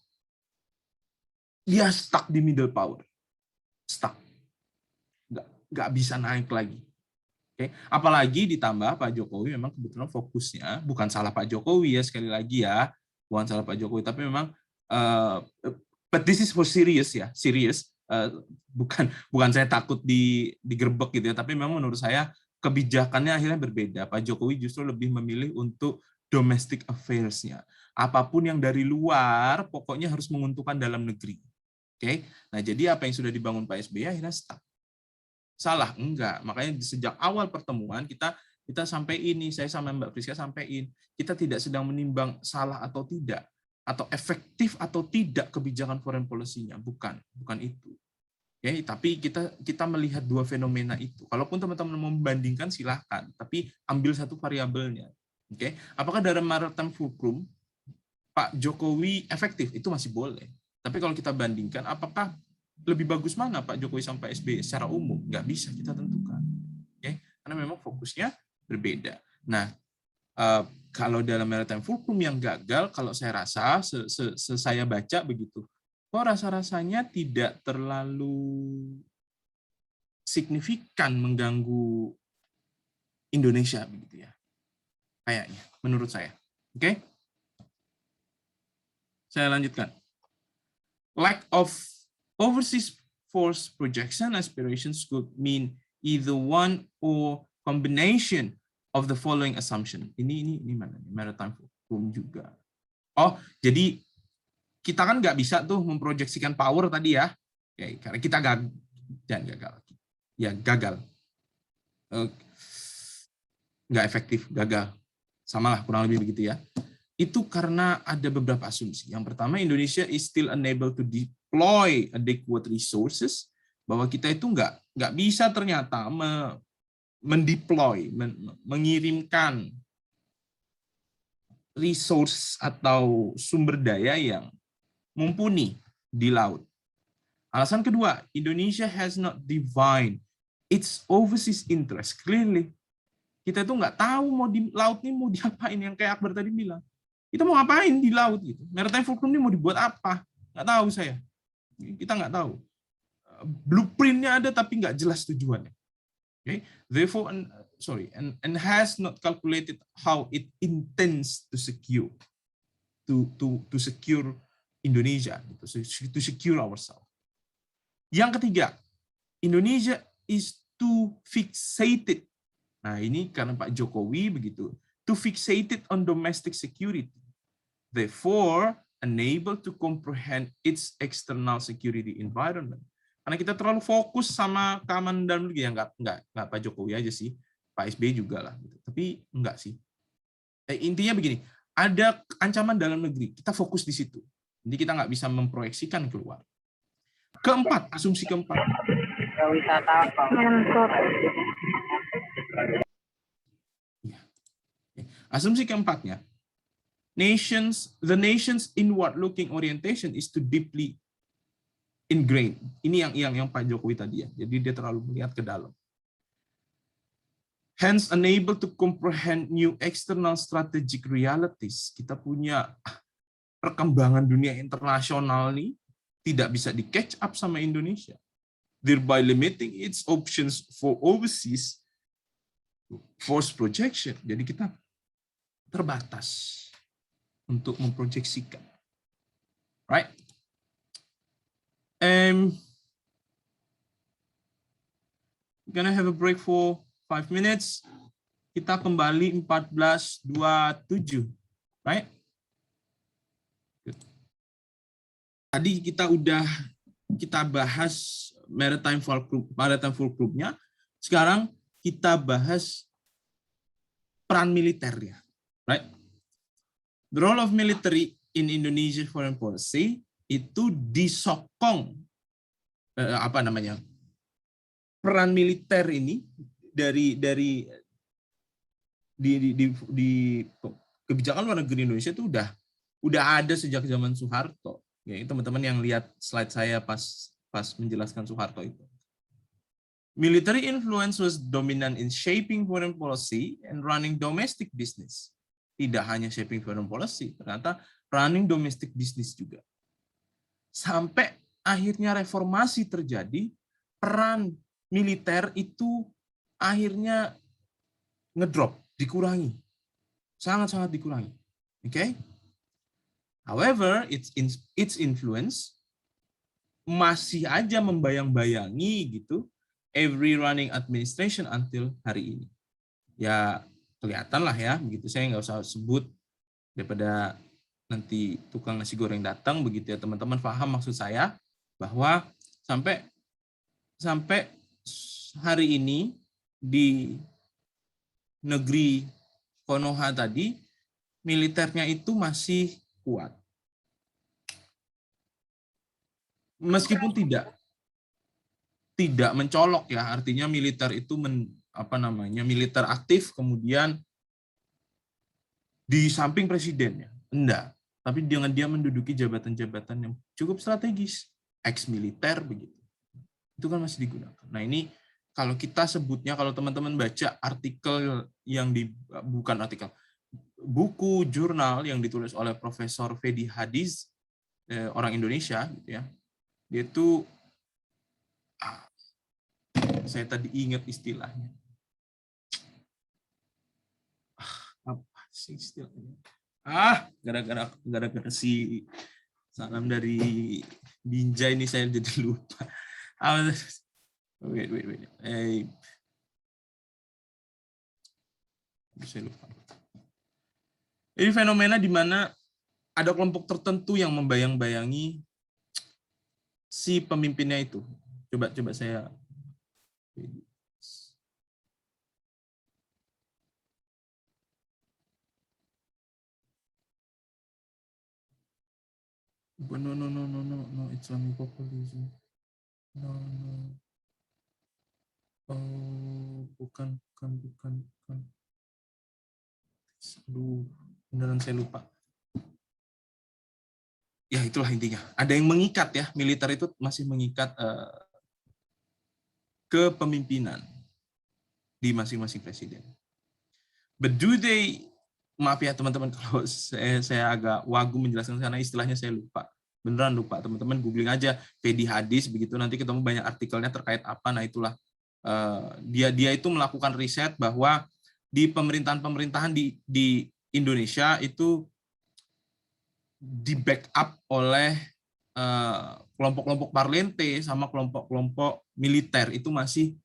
Dia stuck di middle power. Stuck. Nggak bisa naik lagi. Oke. Apalagi ditambah Pak Jokowi memang kebetulan fokusnya, bukan salah Pak Jokowi ya, sekali lagi ya, bukan salah Pak Jokowi, tapi memang but this is for serious ya, serious. Bukan saya takut digerebek gitu ya, tapi memang menurut saya kebijakannya akhirnya berbeda. Pak Jokowi justru lebih memilih untuk domestic affairs-nya. Apapun yang dari luar, pokoknya harus menguntungkan dalam negeri. Oke. Nah, jadi apa yang sudah dibangun Pak SBY akhirnya stuck. Salah? Enggak. Makanya sejak awal pertemuan kita sampaikan ini, saya sama Mbak Friska sampaikan, kita tidak sedang menimbang salah atau tidak, atau efektif atau tidak kebijakan foreign policy-nya, bukan itu. Oke, tapi kita melihat dua fenomena itu. Kalaupun teman-teman mau membandingkan silahkan, tapi ambil satu variabelnya. Oke, apakah dalam maritime fulcrum Pak Jokowi efektif? Itu masih boleh. Tapi kalau kita bandingkan, apakah lebih bagus mana Pak Jokowi sampai SBY secara umum? Nggak bisa kita tentukan. Oke, karena memang fokusnya berbeda. Nah, kalau dalam maritime fulcrum yang gagal, kalau saya rasa, saya baca begitu, kok rasa-rasanya tidak terlalu signifikan mengganggu Indonesia begitu ya. Kayaknya, menurut saya. Oke? Saya lanjutkan. Lack of overseas force projection aspirations could mean either one or combination of the following assumption. Ini mana? Maritime Fulcrum juga. Oh, jadi kita kan nggak bisa tuh memproyeksikan power tadi ya. Karena kita gagal. Nggak efektif, gagal. Samalah kurang lebih begitu ya. Itu karena ada beberapa asumsi. Yang pertama, Indonesia is still unable to deploy adequate resources, bahwa kita itu nggak bisa ternyata mengirimkan resource atau sumber daya yang mumpuni di laut. Alasan kedua, Indonesia has not defined its overseas interest clearly. Kita itu nggak tahu mau di laut ini mau diapain, yang kayak Akbar tadi bilang. Kita mau ngapain di laut gitu. Maritime Fulcrum ini mau dibuat apa? Nggak tahu saya. Kita nggak tahu. Blueprint-nya ada tapi nggak jelas tujuannya. Okay? Therefore, and has not calculated how it intends to secure Indonesia, to secure ourselves. Yang ketiga, Indonesia is too fixated. Nah, ini karena Pak Jokowi begitu, too fixated on domestic security. Therefore, unable to comprehend its external security environment. Karena kita terlalu fokus sama keamanan dalam negeri, ya nggak Pak Jokowi aja sih, Pak SBY juga lah. Gitu. Tapi enggak sih. Intinya begini, ada ancaman dalam negeri, kita fokus di situ. Jadi kita nggak bisa memproyeksikan keluar. Keempat, asumsi keempat. Asumsi keempatnya, the nation's inward-looking orientation is too deeply ingrained. Ini yang Pak Jokowi tadi ya. Jadi dia terlalu melihat ke dalam. Hence unable to comprehend new external strategic realities. Kita punya perkembangan dunia internasional nih tidak bisa di catch up sama Indonesia, thereby limiting its options for overseas force projection. Jadi kita terbatas untuk memproyeksikan. Right? We're gonna have a break for 5 minutes. Kita kembali 14.27. Right? Tadi kita bahas Maritime Fulcrum-nya. Sekarang kita bahas peran militernya, right? The role of military in Indonesia foreign policy itu disokong peran militer ini di kebijakan luar negeri Indonesia itu udah ada sejak zaman Soeharto. Ya, teman-teman yang lihat slide saya pas menjelaskan Soeharto itu. Military influence was dominant in shaping foreign policy and running domestic business. Tidak hanya shaping foreign policy, ternyata running domestic business juga. Sampai akhirnya reformasi terjadi, peran militer itu akhirnya ngedrop, dikurangi. Sangat-sangat dikurangi. Okay? However, its influence masih aja membayang-bayangi gitu every running administration until hari ini. Ya kelihatan lah ya, begitu saya nggak usah sebut daripada nanti tukang nasi goreng datang begitu ya, teman-teman paham maksud saya bahwa sampai hari ini di negeri Konoha tadi militernya itu masih kuat. Meskipun tidak mencolok ya, artinya militer itu militer aktif kemudian di samping presidennya. Enggak, tapi dengan dia menduduki jabatan-jabatan yang cukup strategis, ex-militer begitu. Itu kan masih digunakan. Nah, ini kalau kita sebutnya, kalau teman-teman baca artikel yang buku jurnal yang ditulis oleh Profesor Fedi Hadiz, orang Indonesia gitu ya. Dia itu saya tadi ingat istilahnya. Apa sih istilahnya? Gara-gara si salam dari Binjai ini saya jadi lupa. Wait. Saya lupa. Ini fenomena di mana ada kelompok tertentu yang membayang-bayangi si pemimpinnya itu. Coba saya no, Islamic populism. No. Oh, bukan. Aduh, beneran saya lupa. Ya, itulah intinya. Ada yang mengikat ya, militer itu masih mengikat kepemimpinan di masing-masing presiden. But do they, maaf ya teman-teman kalau saya agak wagu menjelaskan karena istilahnya saya lupa. Beneran lupa, teman-teman googling aja Fedi Hadis begitu, nanti ketemu banyak artikelnya terkait apa. Nah itulah dia itu melakukan riset bahwa di pemerintahan di Indonesia itu di backup oleh kelompok-kelompok parlente sama kelompok-kelompok militer itu masih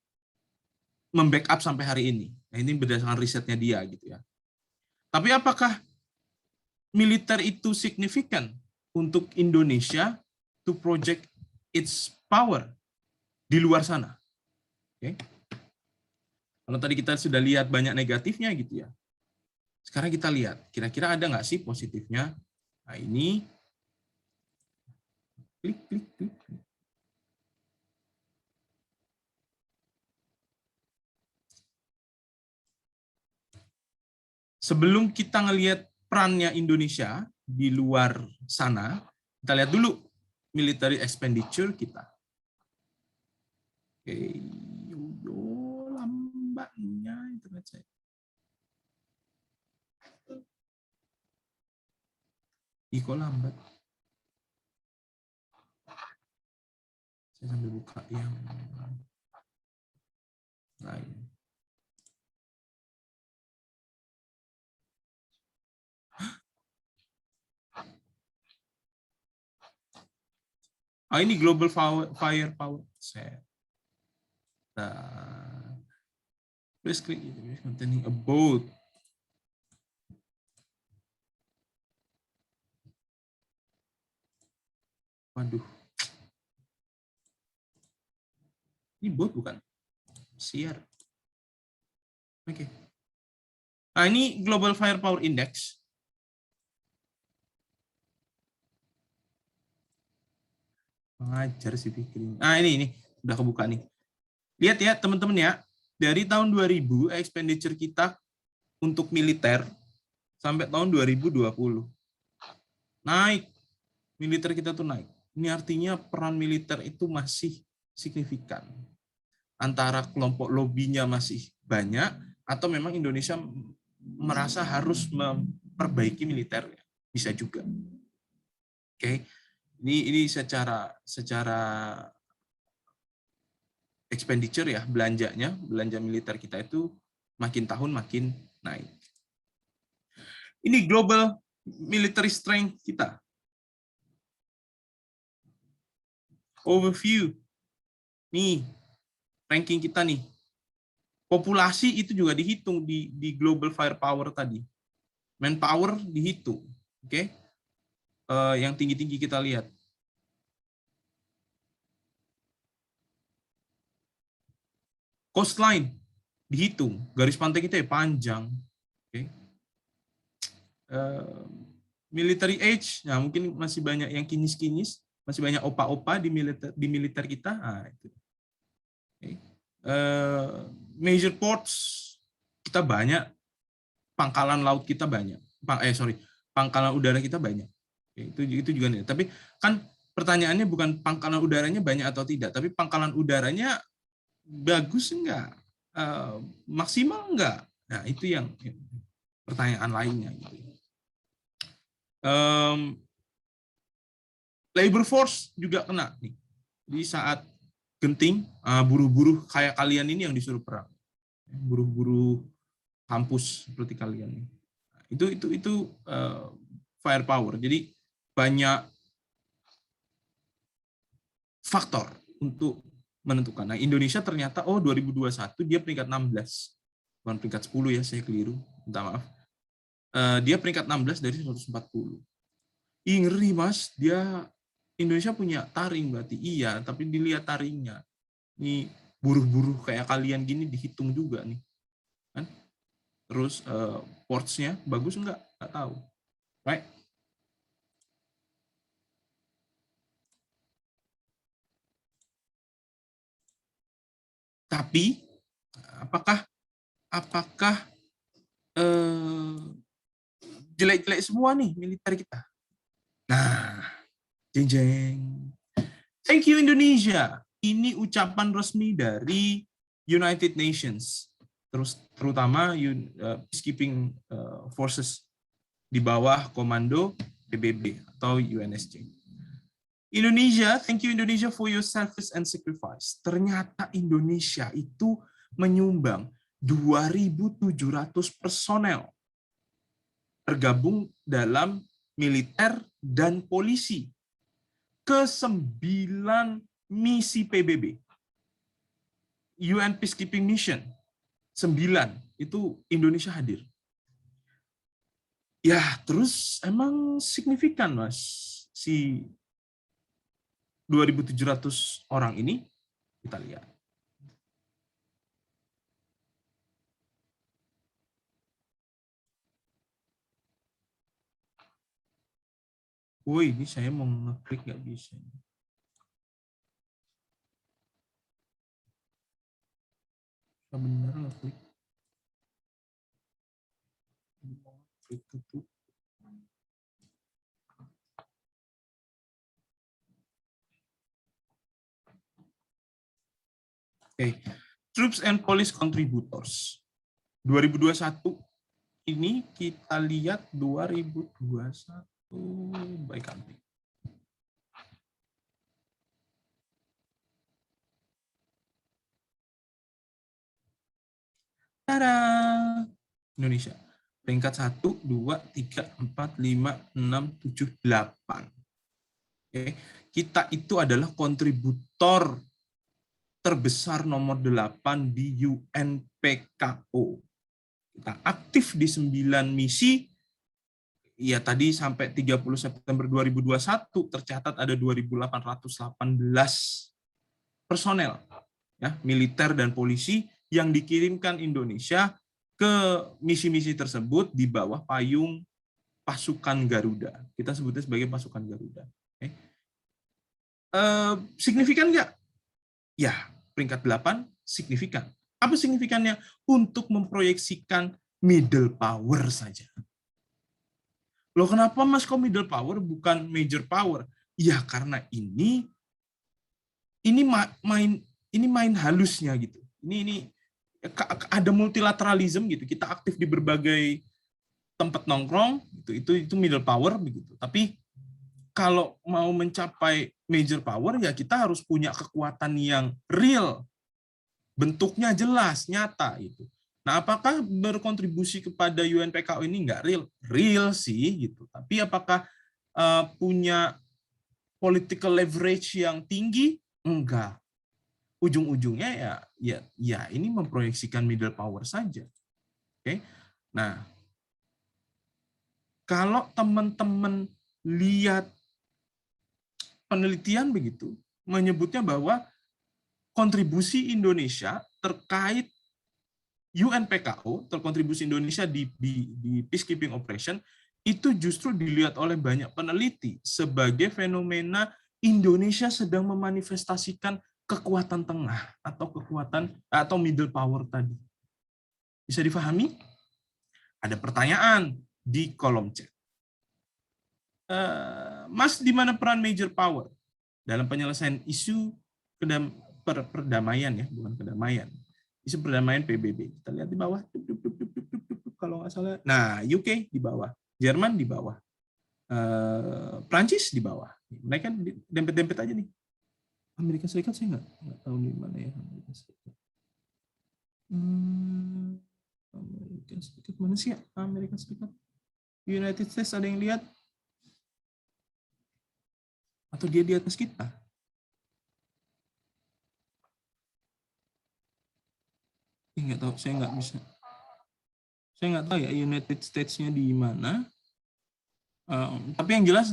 membackup sampai hari ini. Nah, ini berdasarkan risetnya dia gitu ya. Tapi apakah militer itu signifikan untuk Indonesia to project its power di luar sana? Oke. Kalau tadi kita sudah lihat banyak negatifnya gitu ya. Sekarang kita lihat, kira-kira ada nggak sih positifnya? Nah ini, klik. Sebelum kita ngelihat perannya Indonesia di luar sana, kita lihat dulu military expenditure kita. Oke, lambatnya internet saya. Kok lambat? Saya sambil buka yang lain. Ini global firepower. Please click containing a boat. Waduh. Ini boat bukan? Siar. Oke. Nah, ini Global Firepower Index. Mengajar sih pikirin. Nah, ini udah kebuka nih. Lihat ya, teman-teman ya. Dari tahun 2000 expenditure kita untuk militer sampai tahun 2020. Naik. Militer kita tuh naik. Ini artinya peran militer itu masih signifikan. Antara kelompok lobbynya masih banyak atau memang Indonesia merasa harus memperbaiki militernya. Bisa juga. Oke. Ini secara expenditure ya, belanja militer kita itu makin tahun makin naik. Ini global military strength kita. Overview. Nih, ranking kita nih. Populasi itu juga dihitung di global firepower tadi. Manpower dihitung. Oke. Yang tinggi-tinggi kita lihat. Coastline dihitung, garis pantai kita ya panjang. Okay. Military age, nah mungkin masih banyak yang kinis-kinis, masih banyak opa-opa di militer kita. Nah, itu. Okay. Major ports kita banyak, pangkalan laut kita banyak, pangkalan udara kita banyak. Okay. Itu juga nih. Tapi kan pertanyaannya bukan pangkalan udaranya banyak atau tidak, tapi pangkalan udaranya bagus enggak, maksimal enggak. Nah itu yang pertanyaan lainnya. Labor force juga kena nih. Di saat genting, buruh-buruh kayak kalian ini yang disuruh perang, buruh-buruh kampus seperti kalian nih. Itu firepower. Jadi banyak faktor untuk menentukan. Nah, Indonesia ternyata 2021 dia peringkat 16 bukan peringkat 10 ya, saya keliru, minta maaf. Dia peringkat 16 dari 140. Ih, ngeri Mas, dia Indonesia punya taring berarti. Iya, tapi dilihat taringnya. Ini buruh-buruh kayak kalian gini dihitung juga nih. Kan? Terus ports-nya bagus enggak? Enggak tahu. Right? Tapi apakah jelek-jelek semua nih militer kita? Nah, jeng jeng. Thank you Indonesia. Ini ucapan resmi dari United Nations. Terutama peacekeeping forces di bawah komando PBB atau UNSC. Indonesia, thank you Indonesia for your service and sacrifice. Ternyata Indonesia itu menyumbang 2.700 personel tergabung dalam militer dan polisi ke 9 misi PBB. UN Peacekeeping Mission 9 itu Indonesia hadir. Ya, terus emang signifikan Mas si 2.700 orang ini, kita lihat. Woi, ini saya mau ngeklik nggak bisa. Bener ngeklik. Klik tutup. Oke, Troops and Police Contributors 2021 ini kita lihat 2021 baik kami. Tada! Indonesia peringkat 1, 2, 3, 4, 5, 6, 7, 8. Oke, kita itu adalah kontributor terbesar nomor 8 di UNPKO. Kita aktif di 9 misi. Ya, tadi sampai 30 September 2021 tercatat ada 2.818 personel ya, militer dan polisi yang dikirimkan Indonesia ke misi-misi tersebut di bawah payung pasukan Garuda. Kita sebutnya sebagai pasukan Garuda. Oke. Signifikan nggak? Ya, peringkat 8 signifikan. Apa signifikannya? Untuk memproyeksikan middle power saja. Loh, kenapa Mas kok middle power bukan major power? Ya karena ini main halusnya gitu. Ini ada multilateralism gitu. Kita aktif di berbagai tempat nongkrong gitu. Itu middle power begitu. Tapi kalau mau mencapai major power ya kita harus punya kekuatan yang real. Bentuknya jelas, nyata gitu. Nah, apakah berkontribusi kepada UNPKO ini nggak real? Real sih, gitu. Tapi apakah punya political leverage yang tinggi? Enggak. Ujung-ujungnya ya ini memproyeksikan middle power saja. Oke. Nah, kalau teman-teman lihat penelitian begitu, menyebutnya bahwa kontribusi Indonesia terkait UNPKO, terkontribusi Indonesia di peacekeeping operation, itu justru dilihat oleh banyak peneliti sebagai fenomena Indonesia sedang memanifestasikan kekuatan tengah atau kekuatan atau middle power tadi. Bisa difahami? Ada pertanyaan di kolom chat. Mas, di mana peran major power dalam penyelesaian isu perdamaian ya, bukan kedamaian. Isu perdamaian PBB. Kita lihat di bawah, kalau nggak salah. Nah, UK di bawah, Jerman di bawah, Prancis di bawah. Mereka dempet-dempet aja nih. Amerika Serikat saya nggak tahu di mana ya Amerika Serikat. Amerika Serikat mana sih ya? Amerika Serikat. United States ada yang lihat? Atau dia di atas kita? Nggak tahu, saya nggak bisa. Saya nggak tahu ya United States-nya di mana. Tapi yang jelas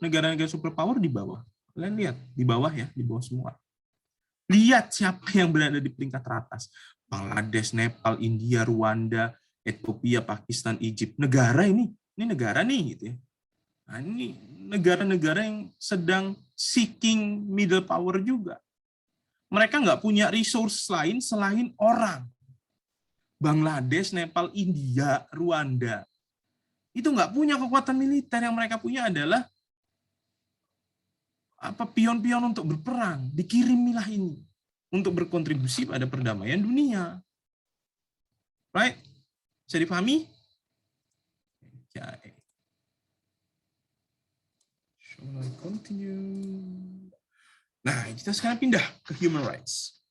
negara-negara superpower di bawah. Kalian lihat di bawah ya, di bawah semua. Lihat siapa yang berada di peringkat teratas. Bangladesh, Nepal, India, Rwanda, Ethiopia, Pakistan, Egypt. Negara ini negara nih gitu ya. Nah, ini negara-negara yang sedang seeking middle power juga. Mereka nggak punya resource lain selain orang. Bangladesh, Nepal, India, Rwanda. Itu nggak punya kekuatan militer, yang mereka punya adalah pion-pion untuk berperang. Dikirimilah ini untuk berkontribusi pada perdamaian dunia. Right? Bisa dipahami? Okay. Shall I continue? Nah, kita sekarang pindah ke human rights.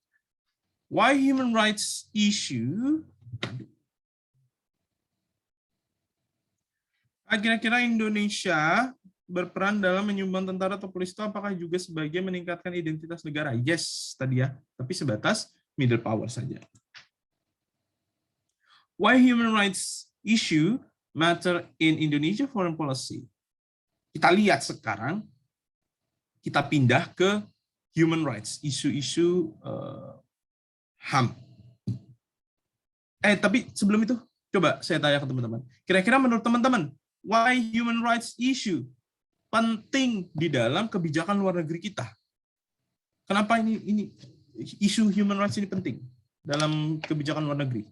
Why human rights issue? Kira-kira Indonesia berperan dalam menyumbang tentara atau polisi itu apakah juga sebagai meningkatkan identitas negara? Yes, tadi ya, tapi sebatas middle power saja. Why human rights issue matter in Indonesia foreign policy? Kita lihat sekarang, kita pindah ke human rights, isu-isu HAM. Tapi sebelum itu, coba saya tanya ke teman-teman. Kira-kira menurut teman-teman, why human rights issue penting di dalam kebijakan luar negeri kita? Kenapa ini isu human rights ini penting dalam kebijakan luar negeri?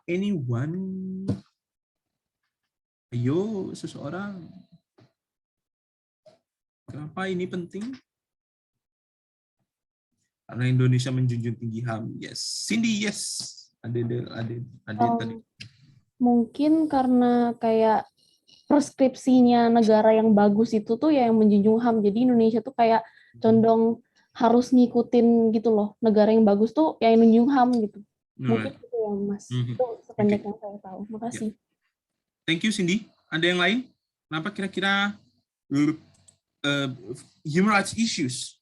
Anyone? Ayo, seseorang. Kenapa ini penting? Karena Indonesia menjunjung tinggi HAM. Yes. Cindy, yes. Ada tadi. Mungkin karena kayak preskripsinya negara yang bagus itu tuh ya yang menjunjung HAM. Jadi Indonesia tuh kayak condong harus ngikutin gitu loh. Negara yang bagus tuh yang menjunjung HAM gitu. Mungkin itu ya Mas. Itu sependek yang saya tahu. Makasih. Thank you Cindy. Ada yang lain? Kenapa kira-kira human rights issues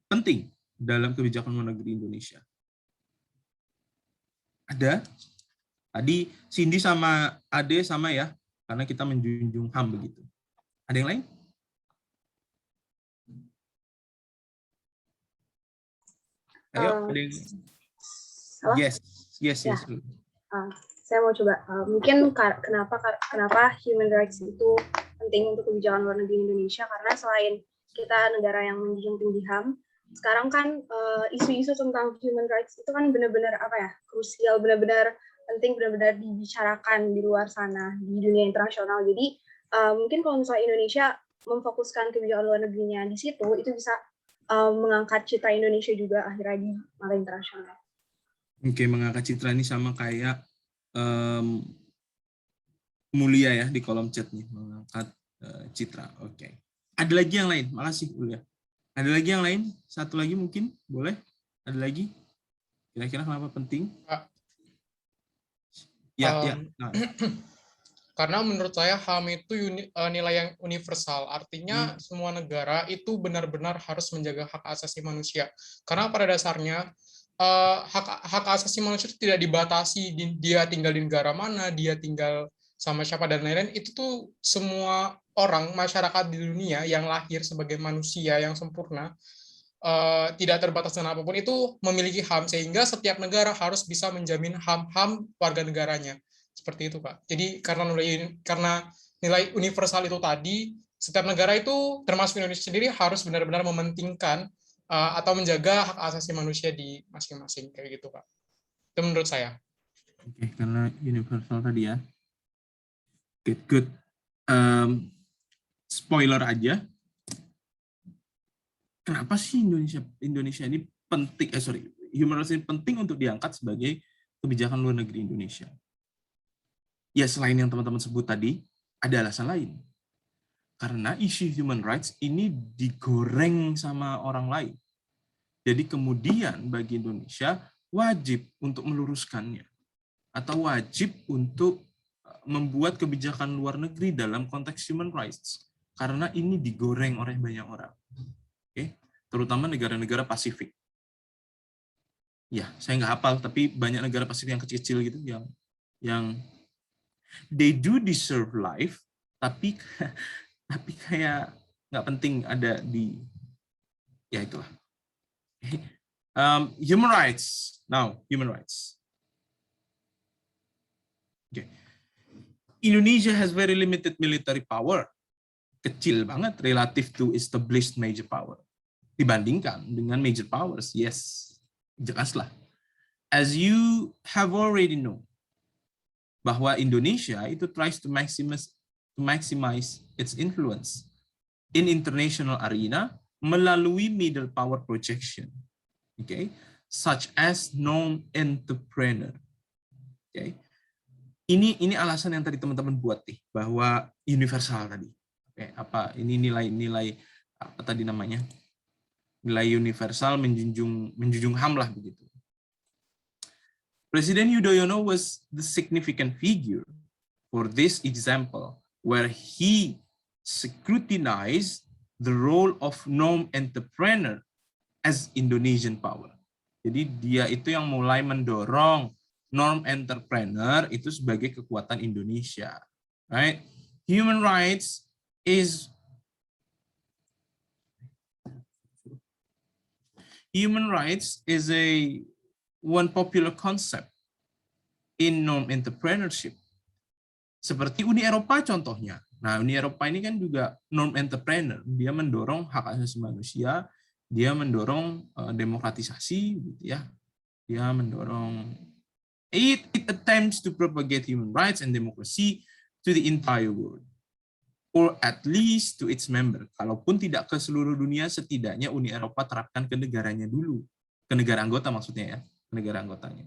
penting dalam kebijakan luar negeri Indonesia? Ada? Tadi Cindy sama Ade sama ya, karena kita menjunjung HAM begitu. Ada yang lain? Ayo, ada yang... Yes. Ya. Saya mau coba. Mungkin kenapa human rights itu penting untuk kebijakan luar negeri Indonesia, karena selain kita negara yang menjunjung tinggi HAM, sekarang kan isu-isu tentang human rights itu kan benar-benar krusial, benar-benar penting, benar-benar dibicarakan di luar sana, di dunia internasional. Jadi mungkin kalau misalnya Indonesia memfokuskan kebijakan luar negerinya di situ, itu bisa mengangkat citra Indonesia juga akhirnya di mata internasional. Oke, mengangkat citra ini sama kayak Mulia ya di kolom chat nih, mengangkat citra. Oke. Ada lagi yang lain? Makasih Mulia. Ada lagi yang lain? Satu lagi mungkin? Boleh? Ada lagi? Kira-kira kenapa penting? Ya. Karena menurut saya HAM itu nilai yang universal. Artinya semua negara itu benar-benar harus menjaga hak asasi manusia. Karena pada dasarnya hak asasi manusia itu tidak dibatasi dia tinggal di negara mana, dia tinggal sama siapa dan lain-lain. Itu tuh semua orang, masyarakat di dunia yang lahir sebagai manusia yang sempurna, tidak terbatas dengan apapun, itu memiliki HAM, sehingga setiap negara harus bisa menjamin HAM warga negaranya. Seperti itu, Pak. Jadi karena nilai universal itu tadi, setiap negara itu, termasuk Indonesia sendiri, harus benar-benar mementingkan atau menjaga hak asasi manusia di masing-masing, kayak gitu, Pak. Itu menurut saya. Oke, karena universal tadi ya. Good. Spoiler aja. Kenapa sih Indonesia ini penting? Human rights ini penting untuk diangkat sebagai kebijakan luar negeri Indonesia. Ya, selain yang teman-teman sebut tadi, ada alasan lain. Karena isu human rights ini digoreng sama orang lain. Jadi kemudian bagi Indonesia wajib untuk meluruskannya. Atau wajib untuk membuat kebijakan luar negeri dalam konteks human rights. Karena ini digoreng oleh banyak orang. Oke? Terutama negara-negara Pasifik. ya saya nggak hafal, tapi banyak negara Pasifik yang kecil-kecil gitu yang they do deserve life, tapi kayak nggak penting ada di, ya itulah. Human rights. Now, human rights. Okay. Indonesia has very limited military power. Kecil banget relative to established major power. Dibandingkan dengan major powers, yes, jelaslah. As you have already know, bahwa Indonesia itu tries to maximize its influence in international arena melalui middle power projection, okay, such as non-entrepreneur, okay. Ini alasan yang tadi teman-teman buat nih, bahwa universal tadi, okay, apa ini nilai-nilai apa tadi namanya, nilai universal menjunjung HAM lah begitu. Presiden Yudhoyono was the significant figure for this example, where he scrutinized the role of non-entrepreneur as Indonesian power. Jadi dia itu yang mulai mendorong non-entrepreneur itu sebagai kekuatan Indonesia, right? Human rights is a one popular concept in non-entrepreneurship. Seperti Uni Eropa contohnya. Nah, Uni Eropa ini kan juga non-entrepreneur. Dia mendorong hak asasi manusia, dia mendorong demokratisasi, gitu ya. Dia mendorong it attempts to propagate human rights and democracy to the entire world, or at least to its member. Kalaupun tidak ke seluruh dunia, setidaknya Uni Eropa terapkan ke negaranya dulu, ke negara anggota maksudnya ya, ke negara anggotanya.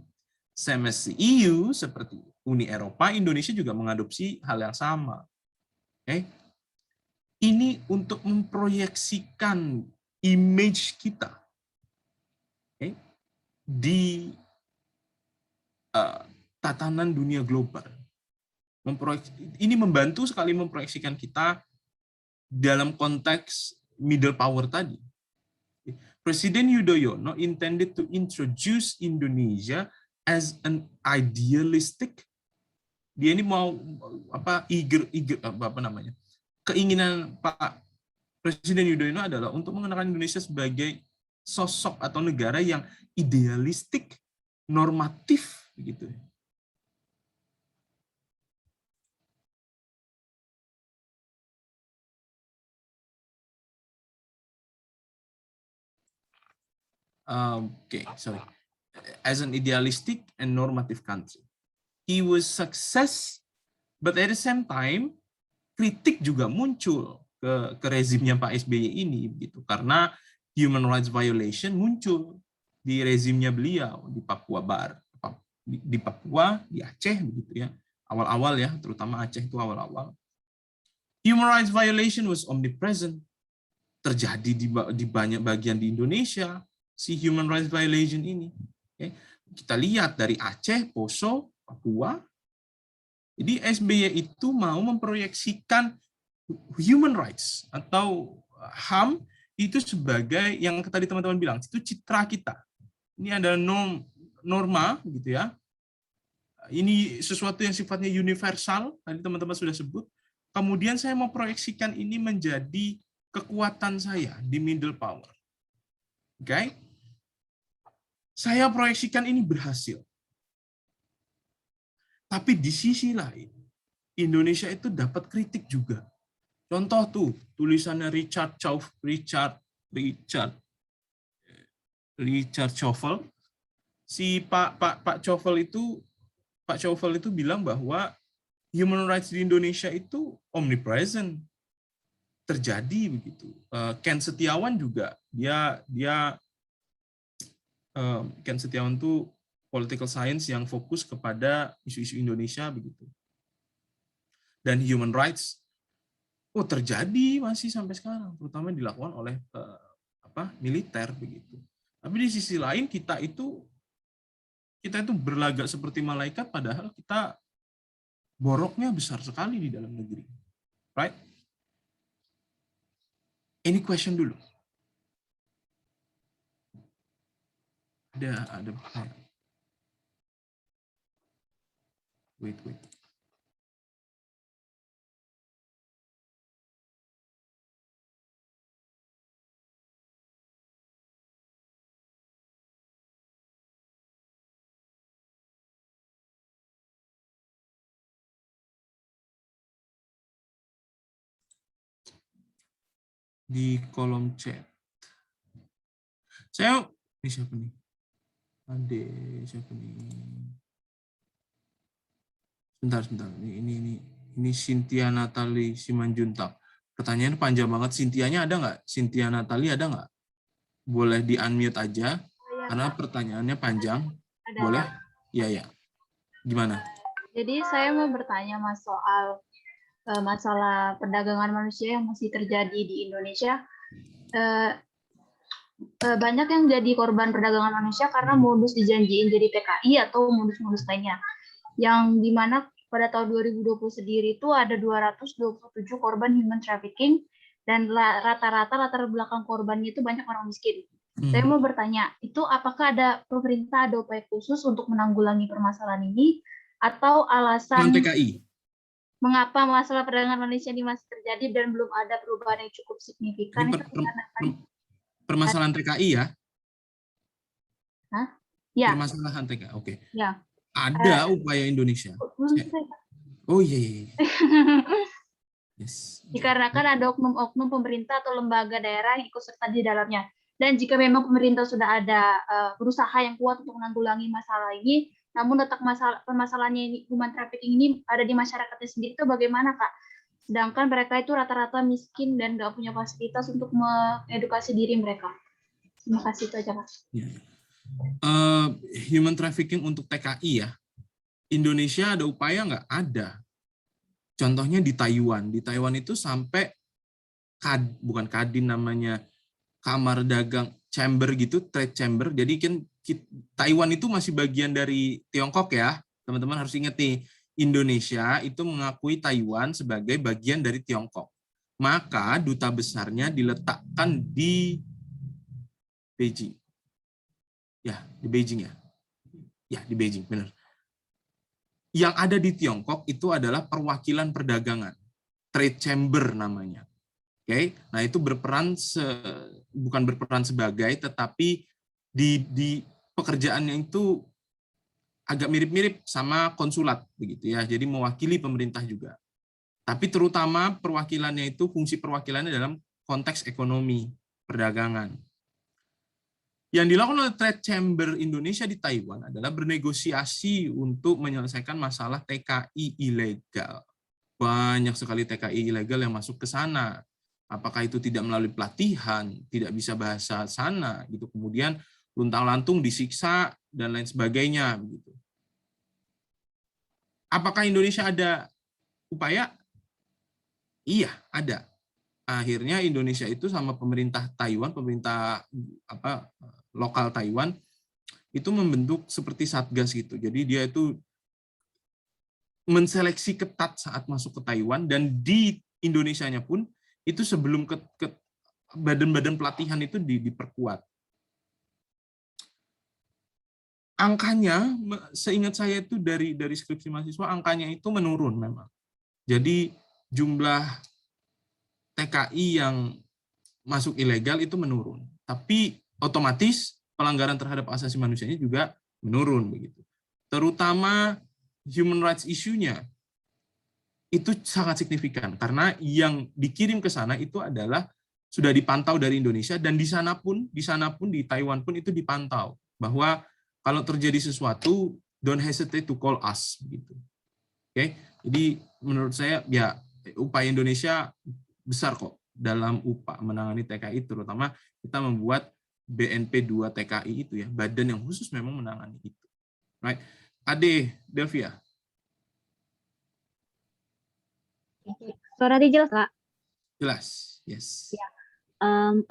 Same as EU, seperti Uni Eropa, Indonesia juga mengadopsi hal yang sama. Okay? Ini untuk memproyeksikan image kita, okay, di tatanan dunia global. Ini membantu sekali memproyeksikan kita dalam konteks middle power tadi. Presiden Yudhoyono intended to introduce Indonesia as an idealistic. Dia ini mau keinginan Pak Presiden Yudhoyono adalah untuk mengenalkan Indonesia sebagai sosok atau negara yang idealistik, normatif begitu. As an idealistic and normative country. He was success, but at the same time, kritik juga muncul ke rezimnya Pak SBY ini, begitu, karena human rights violation muncul di rezimnya beliau di Papua Barat, di Papua, di Aceh, begitu ya, awal-awal ya, terutama Aceh itu awal-awal. Human rights violation was omnipresent, terjadi di banyak bagian di Indonesia, si human rights violation ini. Okay. Kita lihat dari Aceh, Poso, Papua. Jadi SBY itu mau memproyeksikan human rights atau HAM itu sebagai yang tadi teman-teman bilang, itu citra kita. Ini ada norma gitu ya. Ini sesuatu yang sifatnya universal, tadi teman-teman sudah sebut. Kemudian saya mau proyeksikan ini menjadi kekuatan saya di middle power. Oke? Okay? Saya proyeksikan ini berhasil. Tapi di sisi lain, Indonesia itu dapat kritik juga. Contoh tuh, tulisannya Richard Schoeffel. Si Pak Schoeffel itu bilang bahwa human rights di Indonesia itu omnipresent, terjadi begitu. Ken Setiawan juga Ken Setiawan itu political science yang fokus kepada isu-isu Indonesia begitu. Dan human rights terjadi masih sampai sekarang, terutama dilakukan oleh militer begitu. Tapi di sisi lain kita itu berlagak seperti malaikat, padahal kita boroknya besar sekali di dalam negeri. Right? Any question dulu? Ada. Wait. Di kolom chat. Ini siapa nih? Siapa nih? Sebentar. Ini Cynthia Natali Simanjuntak. Pertanyaan panjang banget. Cynthia-nya ada nggak? Cynthia Natali ada nggak? Boleh di-unmute aja, karena pertanyaannya panjang. Ada. Boleh? Iya. Gimana? Jadi saya mau bertanya Mas soal masalah perdagangan manusia yang masih terjadi di Indonesia. Banyak yang jadi korban perdagangan manusia karena modus dijanjiin jadi PKI atau modus-modus lainnya. Yang dimana pada tahun 2020 sendiri itu ada 227 korban human trafficking dan rata-rata latar belakang korbannya itu banyak orang miskin. Saya mau bertanya, itu apakah ada pemerintah ada upaya khusus untuk menanggulangi permasalahan ini atau alasan TKI. Mengapa masalah perdagangan manusia ini masih terjadi dan belum ada perubahan yang cukup signifikan? Permasalahan TKI ya? Hah? Ya. Permasalahan TKI, oke. Ya. Ada upaya Indonesia. Oh iya. Yes. Dikarenakan ada oknum-oknum pemerintah atau lembaga daerah yang ikut serta di dalamnya. Dan jika memang pemerintah sudah ada berusaha yang kuat untuk menanggulangi masalah ini, namun letak permasalahannya ini, human trafficking ini ada di masyarakatnya sendiri, itu bagaimana, Kak? Sedangkan mereka itu rata-rata miskin dan nggak punya fasilitas untuk mengedukasi diri mereka. Terima kasih, itu aja, Kak. Human trafficking untuk TKI ya, Indonesia ada upaya nggak? Ada. Contohnya di Taiwan. Di Taiwan itu sampai bukan Kadin namanya, kamar dagang chamber gitu, trade chamber. Jadi kan Taiwan itu masih bagian dari Tiongkok ya. Teman-teman harus ingat nih, Indonesia itu mengakui Taiwan sebagai bagian dari Tiongkok. Maka duta besarnya diletakkan di Beijing. Ya, di Beijing ya. Ya, di Beijing, benar. Yang ada di Tiongkok itu adalah perwakilan perdagangan. Trade chamber namanya. Oke, nah itu bukan berperan sebagai, tetapi di pekerjaannya itu agak mirip-mirip sama konsulat begitu ya. Jadi mewakili pemerintah juga. Tapi terutama perwakilannya itu, fungsi perwakilannya dalam konteks ekonomi, perdagangan. Yang dilakukan oleh Trade Chamber Indonesia di Taiwan adalah bernegosiasi untuk menyelesaikan masalah TKI ilegal. Banyak sekali TKI ilegal yang masuk ke sana. Apakah itu tidak melalui pelatihan, tidak bisa bahasa sana, gitu. Kemudian luntang-lantung disiksa dan lain sebagainya, begitu. Apakah Indonesia ada upaya? Iya, ada. Akhirnya Indonesia itu sama pemerintah Taiwan, pemerintah lokal Taiwan itu membentuk seperti satgas gitu. Jadi dia itu menseleksi ketat saat masuk ke Taiwan, dan di Indonesianya pun itu sebelum ke badan-badan pelatihan itu diperkuat. Angkanya, seingat saya itu dari skripsi mahasiswa, angkanya itu menurun memang. Jadi jumlah TKI yang masuk ilegal itu menurun. Tapi otomatis pelanggaran terhadap asasi manusianya juga menurun begitu. Terutama human rights issue-nya itu sangat signifikan karena yang dikirim ke sana itu adalah sudah dipantau dari Indonesia, dan di sana pun di Taiwan pun itu dipantau bahwa kalau terjadi sesuatu, don't hesitate to call us gitu. Oke. Jadi menurut saya ya upaya Indonesia besar kok dalam upaya menangani TKI, terutama kita membuat BNP 2 TKI itu ya, badan yang khusus memang menangani itu. Right. Ade Delvia. Suara dia jelas, Kak? Jelas, yes. Ya.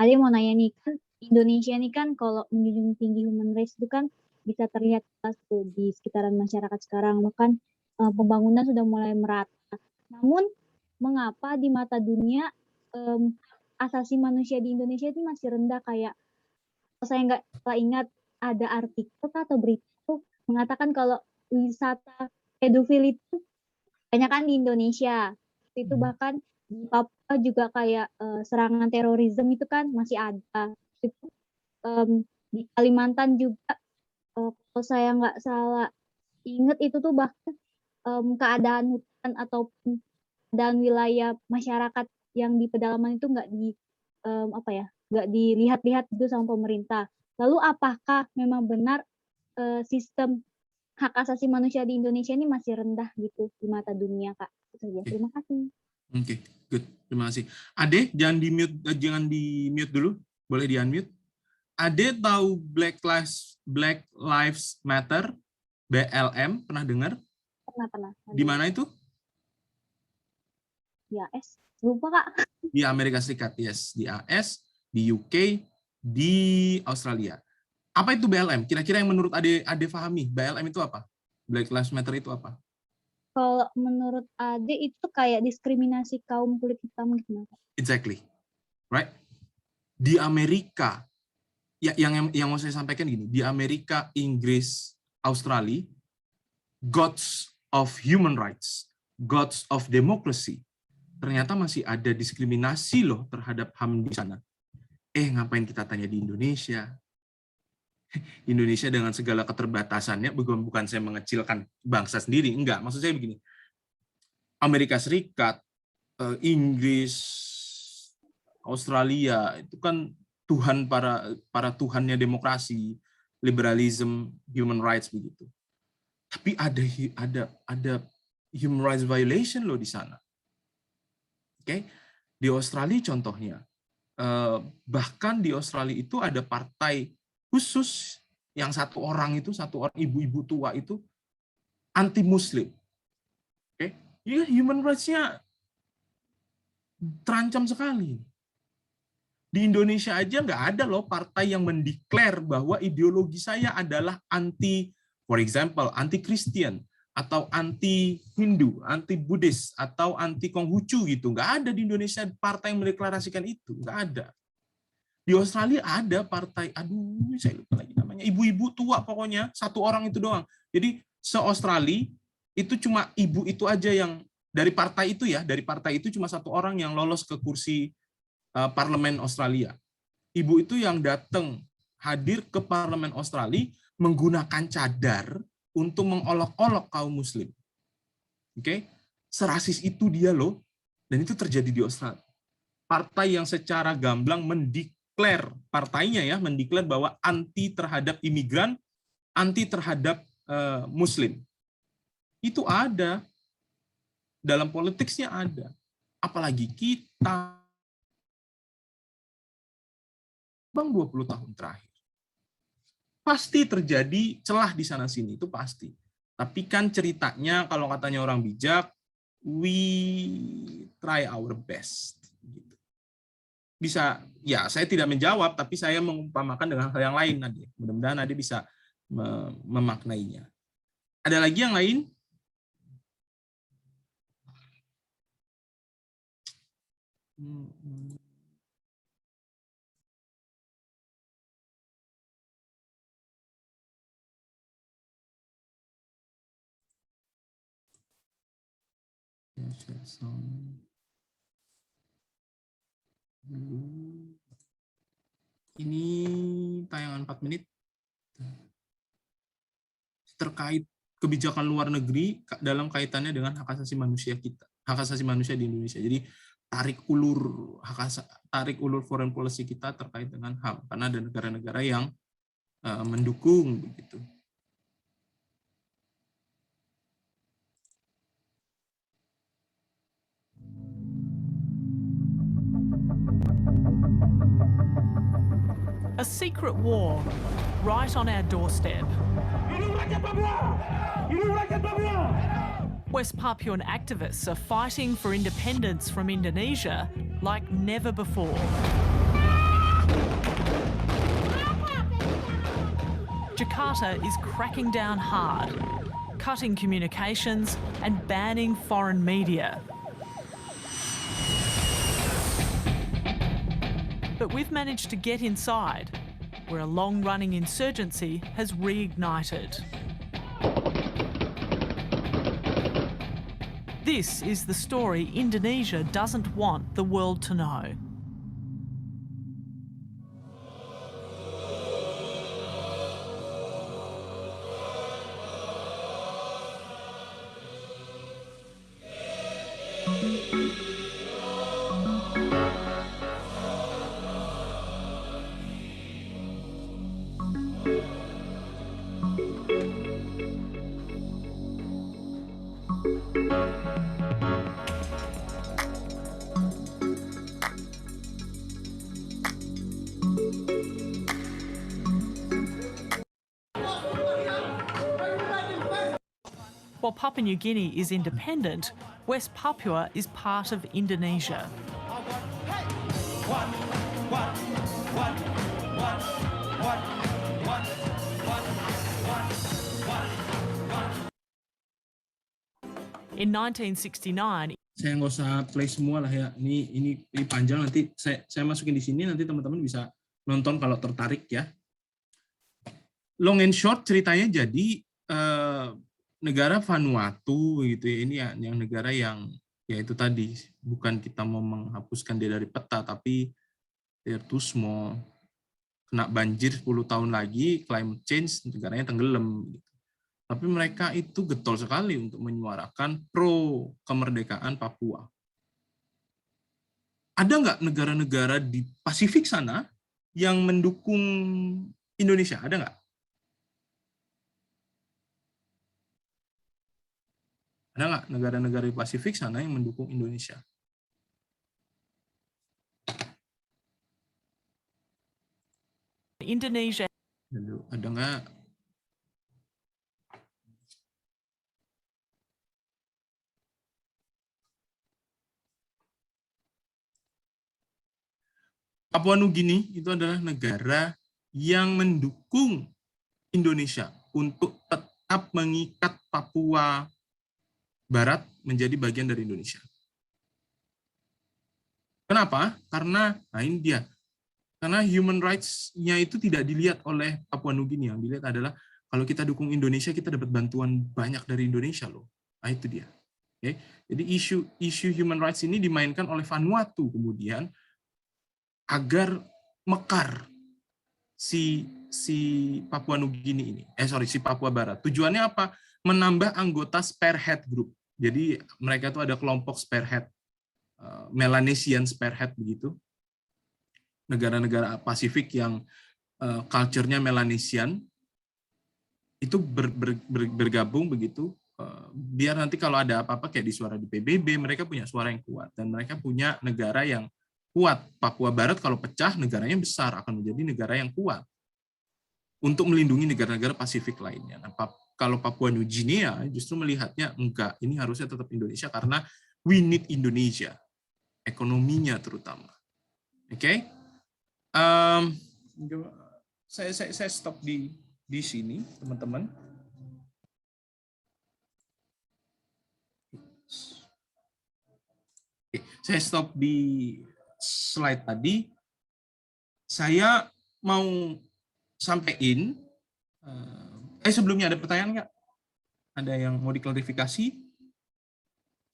Ade mau nanya nih, kan Indonesia nih kan kalau menjunjung tinggi human rights itu kan bisa terlihat tuh di sekitaran masyarakat sekarang, bahkan pembangunan sudah mulai merata. Namun, mengapa di mata dunia asasi manusia di Indonesia itu masih rendah? Kayak saya nggak ingat ada artikel atau berita tuh mengatakan kalau wisata pedofil itu banyak kan di Indonesia. Itu bahkan di Papua juga kayak serangan terorisme itu kan masih ada. Itu di Kalimantan juga kalau saya nggak salah ingat itu tuh bahkan keadaan hutan ataupun keadaan wilayah masyarakat yang di pedalaman itu nggak nggak dilihat-lihat gitu sama pemerintah. Lalu apakah memang benar sistem hak asasi manusia di Indonesia ini masih rendah gitu di mata dunia, Kak? Itu saja. Terima kasih. Oke, good. Terima kasih. Ade, jangan di mute dulu. Boleh di unmute. Ade tahu Black Lives Matter, BLM, pernah dengar? Pernah. Di mana itu? Di AS. Lupa, Kak. Di Amerika Serikat, yes. Di AS, di UK, di Australia. Apa itu BLM? Kira-kira yang menurut Ade pahami, BLM itu apa? Black Lives Matter itu apa? Kalau menurut Ade itu kayak diskriminasi kaum kulit hitam gitu. Exactly. Right? Di Amerika, yang mau saya sampaikan gini, di Amerika, Inggris, Australia, gods of human rights, gods of democracy, ternyata masih ada diskriminasi loh terhadap HAM di sana. Ngapain kita tanya di Indonesia? Indonesia dengan segala keterbatasannya, bukan saya mengecilkan bangsa sendiri, enggak. Maksud saya begini, Amerika Serikat, Inggris, Australia, itu kan Tuhan para Tuhannya demokrasi, liberalism, human rights begitu. Tapi ada human rights violation loh di sana. Oke, di Australia contohnya, bahkan di Australia itu ada partai khusus yang satu orang ibu-ibu tua itu anti Muslim. Oke, ya human rights-nya terancam sekali. Di Indonesia aja nggak ada loh partai yang mendeklar bahwa ideologi saya adalah for example, anti-Christian, atau anti-Hindu, anti-Buddhis, atau anti-Konghucu gitu. Nggak ada di Indonesia partai yang mendeklarasikan itu. Nggak ada. Di Australia ada partai, saya lupa lagi namanya, ibu-ibu tua pokoknya, satu orang itu doang. Jadi se-Australia itu cuma ibu itu aja yang, dari partai itu cuma satu orang yang lolos ke kursi parlemen Australia. Ibu itu yang datang hadir ke parlemen Australia menggunakan cadar untuk mengolok-olok kaum muslim. Oke? Serasis itu dia loh, dan itu terjadi di Australia. Partai yang secara gamblang mendeklar bahwa anti terhadap imigran, anti terhadap muslim. Itu ada. Dalam politiknya ada. Apalagi kita 20 tahun terakhir. Pasti terjadi celah di sana-sini, itu pasti. Tapi kan ceritanya, kalau katanya orang bijak, we try our best. Bisa, ya saya tidak menjawab, tapi saya mengumpamakan dengan hal yang lain, Nadia. Mudah-mudahan Nadia bisa memaknainya. Ada lagi yang lain? Ini tayangan 4 menit terkait kebijakan luar negeri dalam kaitannya dengan hak asasi manusia kita, hak asasi manusia di Indonesia. Jadi tarik ulur foreign policy kita terkait dengan HAM, karena ada negara-negara yang mendukung begitu. A secret war right on our doorstep. West Papuan activists are fighting for independence from Indonesia like never before. Jakarta is cracking down hard, cutting communications and banning foreign media. But we've managed to get inside where a long-running insurgency has reignited. This is the story Indonesia doesn't want the world to know. While Papua New Guinea is independent, West Papua is part of Indonesia. In 1969, saya nggak usah play semua lah ya. Ini panjang, nanti saya masukin di sini, nanti teman-teman bisa nonton kalau tertarik ya. Long and short ceritanya jadi negara Vanuatu gitu ya, ini yang negara yang ya itu tadi, bukan kita mau menghapuskan dia dari peta, tapi they're too small, kena banjir 10 tahun lagi, climate change, negaranya tenggelam gitu. Tapi mereka itu getol sekali untuk menyuarakan pro kemerdekaan Papua. Ada nggak negara-negara di Pasifik sana yang mendukung Indonesia? Ada nggak? Ada nggak negara-negara di Pasifik sana yang mendukung Indonesia? Indonesia. Ada nggak? Papua Nugini itu adalah negara yang mendukung Indonesia untuk tetap mengikat Papua Barat menjadi bagian dari Indonesia. Kenapa? Karena, nah ini dia, karena human rights-nya itu tidak dilihat oleh Papua Nugini, yang dilihat adalah kalau kita dukung Indonesia, kita dapat bantuan banyak dari Indonesia loh. Nah itu dia. Oke? Jadi isu human rights ini dimainkan oleh Vanuatu kemudian, agar mekar si Papua Nugini ini, si Papua Barat. Tujuannya apa? Menambah anggota Spearhead Group. Jadi mereka itu ada kelompok Spearhead, Melanesian Spearhead begitu. Negara-negara Pasifik yang culture-nya Melanesian itu bergabung begitu. Biar nanti kalau ada apa-apa kayak di suara di PBB, mereka punya suara yang kuat dan mereka punya negara yang kuat. Papua Barat kalau pecah, negaranya besar, akan menjadi negara yang kuat untuk melindungi negara-negara Pasifik lainnya. Nah, kalau Papua New Guinea justru melihatnya enggak, ini harusnya tetap Indonesia karena we need Indonesia, ekonominya terutama. Oke, saya stop di sini, teman-teman. Oke, saya stop di slide tadi. Saya mau sampaikan, sebelumnya ada pertanyaan nggak? Ada yang mau diklarifikasi?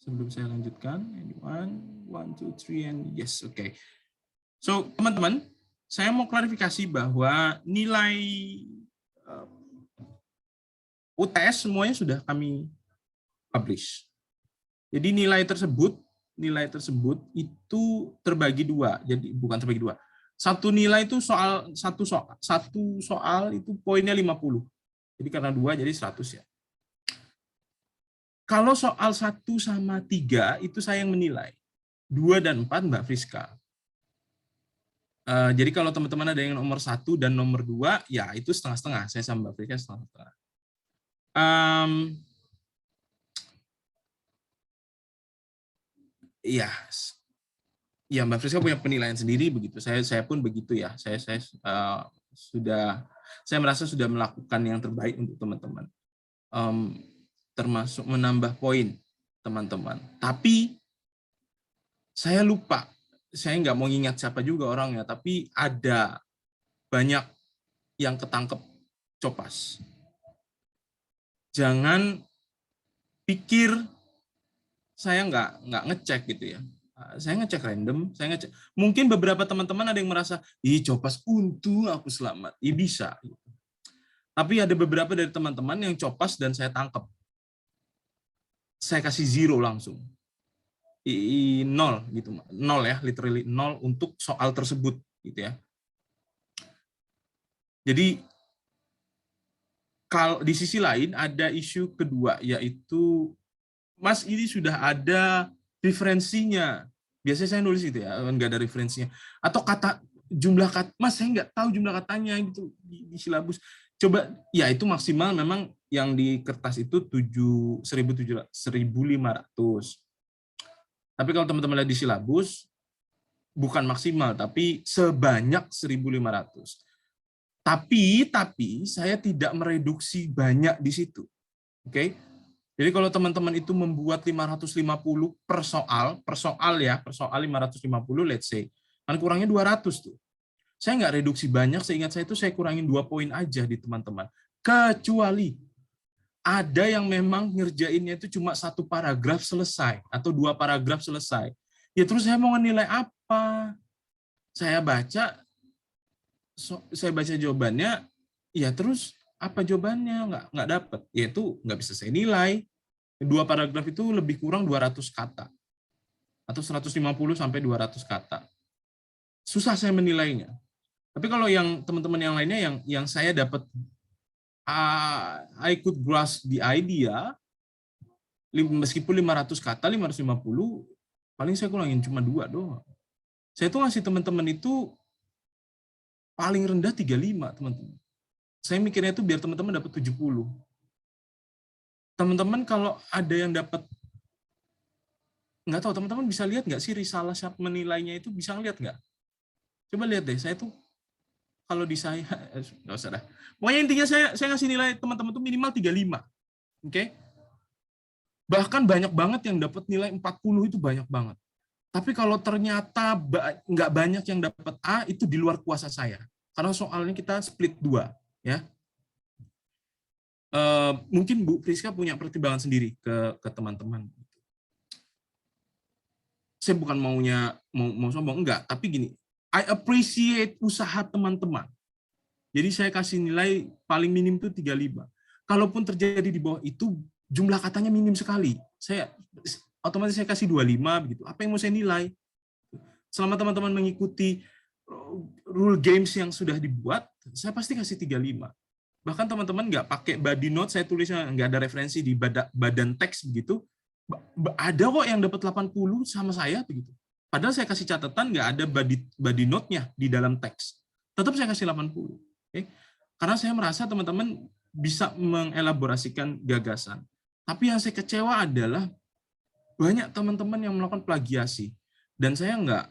Sebelum saya lanjutkan, one, two, three, and yes, oke. Okay. So, teman-teman, saya mau klarifikasi bahwa nilai UTS semuanya sudah kami publish. Jadi nilai tersebut itu terbagi dua. Jadi bukan terbagi dua. Satu nilai itu satu soal itu poinnya 50. Jadi karena 2 jadi 100 ya. Kalau soal 1 sama 3 itu saya yang menilai. 2 dan 4 Mbak Friska. Jadi kalau teman-teman ada yang nomor 1 dan nomor 2, ya itu setengah-setengah. Saya sama Mbak Friska setengah-setengah. Ya Mbak Friska punya penilaian sendiri begitu. Saya pun begitu ya. Saya merasa sudah melakukan yang terbaik untuk teman-teman. Termasuk menambah poin teman-teman. Tapi saya lupa. Saya nggak mau ingat siapa juga orangnya. Tapi ada banyak yang ketangkep copas. Jangan pikir saya nggak ngecek gitu ya. Saya ngecek random, saya ngecek. Mungkin beberapa teman-teman ada yang merasa, ih copas untung aku selamat. Iya bisa. Tapi ada beberapa dari teman-teman yang copas dan saya tangkap. Saya kasih 0 langsung. 0 gitu. 0 ya, literally 0 untuk soal tersebut gitu ya. Jadi kalau di sisi lain ada isu kedua, yaitu Mas ini sudah ada referensinya. Biasanya saya nulis gitu ya, nggak ada referensinya. Atau jumlah kata, Mas saya nggak tahu jumlah katanya gitu di silabus. Coba, ya itu maksimal memang yang di kertas itu 1.500. Tapi kalau teman-teman lihat di silabus, bukan maksimal, tapi sebanyak 1.500. Tapi saya tidak mereduksi banyak di situ. Oke? Jadi kalau teman-teman itu membuat 550 per soal 550, let's say, kan kurangnya 200 tuh. Saya nggak reduksi banyak, seingat saya itu saya kurangin 2 poin aja di teman-teman. Kecuali ada yang memang ngerjainnya itu cuma 1 paragraf selesai, atau 2 paragraf selesai. Ya terus saya mau nilai apa? Saya baca jawabannya, ya terus apa jawabannya? Nggak dapat. Ya itu nggak bisa saya nilai. 2 paragraf itu lebih kurang 200 kata. Atau 150 sampai 200 kata. Susah saya menilainya. Tapi kalau yang teman-teman yang lainnya yang saya dapat I could grasp the idea, meskipun 500 kata, 550, paling saya kurangin cuma 2 doang. Saya tuh ngasih teman-teman itu paling rendah 35, teman-teman. Saya mikirnya itu biar teman-teman dapat 70. Teman-teman kalau ada yang dapat, nggak tahu, teman-teman bisa lihat nggak sih risalah siapa menilainya itu, bisa ngeliat nggak? Coba lihat deh, saya tuh, kalau di saya, nggak usah dah. Pokoknya intinya saya ngasih nilai teman-teman tuh minimal 35. Oke? Bahkan banyak banget yang dapat nilai 40, itu banyak banget. Tapi kalau ternyata nggak banyak yang dapat A, itu di luar kuasa saya. Karena soalnya kita split 2. Ya. Mungkin Bu Priska punya pertimbangan sendiri ke teman-teman. Saya bukan mau sombong, enggak. Tapi gini, I appreciate usaha teman-teman. Jadi saya kasih nilai paling minim itu 35. Kalaupun terjadi di bawah itu, jumlah katanya minim sekali. Otomatis saya kasih 25 begitu. Apa yang mau saya nilai? Selama teman-teman mengikuti rule games yang sudah dibuat, saya pasti kasih 35. Bahkan teman-teman nggak pakai body note, saya tulisnya nggak ada referensi di badan teks begitu. Ada kok yang dapat 80 sama saya begitu. Padahal saya kasih catatan nggak ada body note-nya di dalam teks. Tetap saya kasih 80. Okay? Karena saya merasa teman-teman bisa mengelaborasikan gagasan. Tapi yang saya kecewa adalah banyak teman-teman yang melakukan plagiasi, dan saya nggak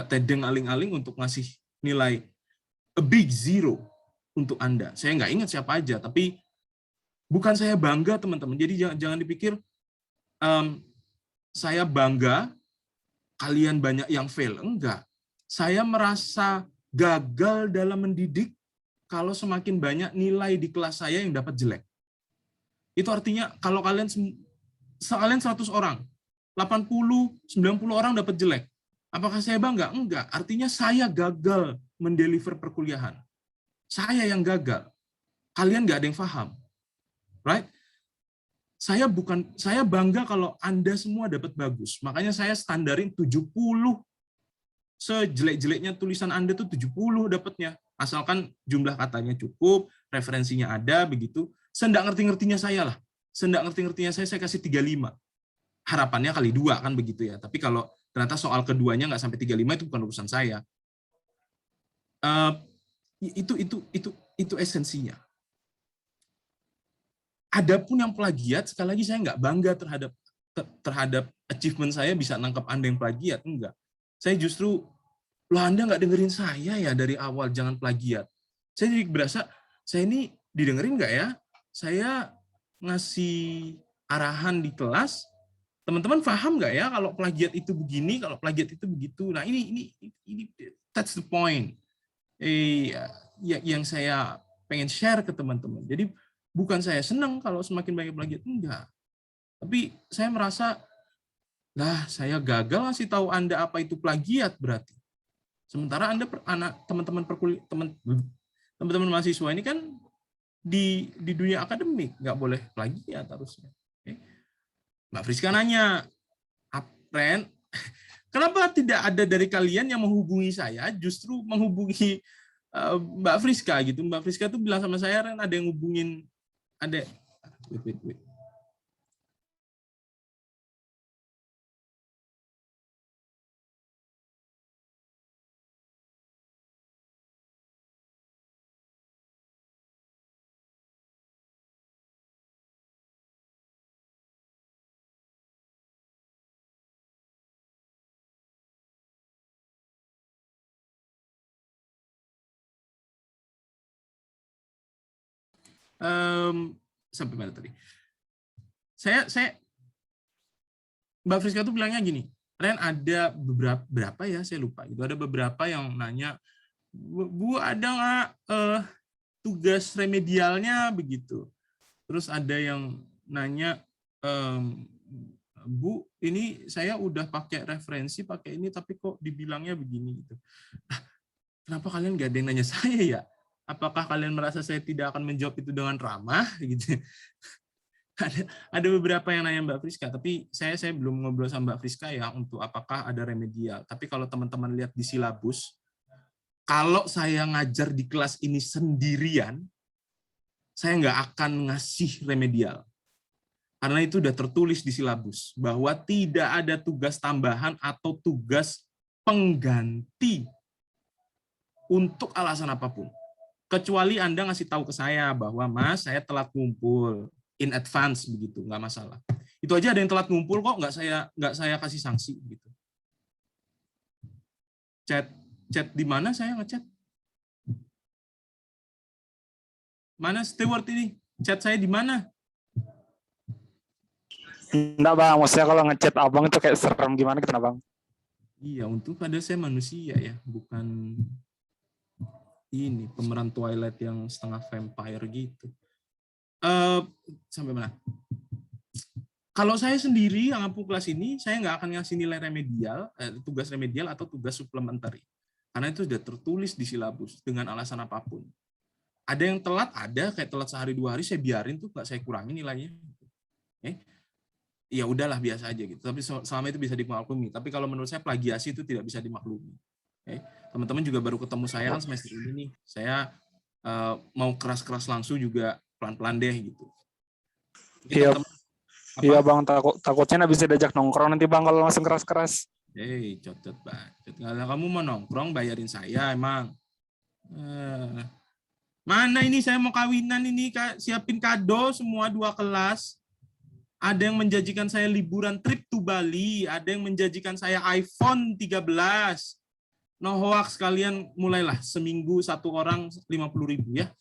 tedeng aling-aling untuk ngasih nilai a big 0 untuk Anda. Saya nggak ingat siapa aja, tapi bukan saya bangga teman-teman. Jadi jangan dipikir saya bangga kalian banyak yang fail. Enggak. Saya merasa gagal dalam mendidik kalau semakin banyak nilai di kelas saya yang dapat jelek. Itu artinya kalau kalian 100 orang, 80, 90 orang dapat jelek. Apakah saya bangga? Enggak. Artinya saya gagal mendeliver perkuliahan. Saya yang gagal. Kalian nggak ada yang paham. Right? Saya bangga kalau Anda semua dapat bagus. Makanya saya standarin 70. Sejelek-jeleknya tulisan Anda tuh 70 dapatnya. Asalkan jumlah katanya cukup, referensinya ada, begitu. Sendak ngerti-ngertinya saya lah. Sendak ngerti-ngertinya saya kasih 35. Harapannya kali 2 kan begitu ya. Tapi kalau ternyata soal keduanya nggak sampai 35, itu bukan urusan saya. Itu esensinya. Adapun yang plagiat, sekali lagi saya nggak bangga terhadap achievement saya bisa nangkap Anda yang plagiat, enggak. Saya justru, Anda nggak dengerin saya ya dari awal, jangan plagiat. Saya jadi berasa, saya ini didengerin nggak ya? Saya ngasih arahan di kelas, teman-teman paham nggak ya kalau plagiat itu begini, kalau plagiat itu begitu. Nah ini that's the point. yang saya pengen share ke teman-teman. Jadi bukan saya senang kalau semakin banyak plagiat, enggak. Tapi saya merasa, lah saya gagal ngasih tahu Anda apa itu plagiat berarti. Sementara Anda teman-teman mahasiswa ini kan di dunia akademik nggak boleh plagiat harusnya. Mbak Friska nanya, Ren, kenapa tidak ada dari kalian yang menghubungi saya, justru menghubungi Mbak Friska gitu. Mbak Friska tuh bilang sama saya, Ren, ada yang hubungin, ada. Wait. Sampai mana tadi? Saya Mbak Friska tuh bilangnya gini, Ren, ada berapa ya, saya lupa gitu. Ada beberapa yang nanya, Bu ada nggak tugas remedialnya begitu. Terus ada yang nanya, Bu, ini saya udah pakai referensi, pakai ini, tapi kok dibilangnya begini gitu. Kenapa kalian nggak ada yang nanya saya ya? Apakah kalian merasa saya tidak akan menjawab itu dengan ramah gitu? Ada beberapa yang nanya Mbak Friska, tapi saya belum ngobrol sama Mbak Friska ya untuk apakah ada remedial. Tapi kalau teman-teman lihat di silabus, kalau saya ngajar di kelas ini sendirian, saya nggak akan ngasih remedial. Karena itu udah tertulis di silabus bahwa tidak ada tugas tambahan atau tugas pengganti untuk alasan apapun. Kecuali Anda ngasih tahu ke saya bahwa, Mas, saya telat ngumpul in advance begitu, nggak masalah. Itu aja ada yang telat ngumpul kok, nggak saya kasih sanksi gitu. Chat di mana saya ngechat? Mana steward ini? Chat saya di mana? Enggak Bang, maksudnya kalau ngechat Abang itu kayak serem gimana gitu Bang? Iya, untuk pada saya manusia ya, bukan ini pemeran Twilight yang setengah vampire gitu. Sampai mana? Kalau saya sendiri yang ngampu kelas ini, saya nggak akan ngasih nilai remedial, tugas remedial atau tugas suplementary. Karena itu sudah tertulis di silabus dengan alasan apapun. Ada yang telat, ada kayak telat sehari 2 hari, saya biarin tuh, nggak saya kurangi nilainya. Ya udahlah biasa aja gitu. Tapi selama itu bisa dimaklumi. Tapi kalau menurut saya plagiasi itu tidak bisa dimaklumi. Teman-teman juga baru ketemu saya kan semester ini nih. Saya mau keras-keras langsung juga pelan-pelan deh gitu. Iya. Iya Bang, takutnya nggak bisa diajak nongkrong nanti Bang kalau langsung keras-keras. Cocot banget. Kalau kamu mau nongkrong bayarin saya emang. Mana ini saya mau kawinan ini, siapin kado semua 2 kelas. Ada yang menjanjikan saya liburan trip to Bali, ada yang menjanjikan saya iPhone 13. No hoax, kalian mulailah seminggu 1 orang 50.000 ya.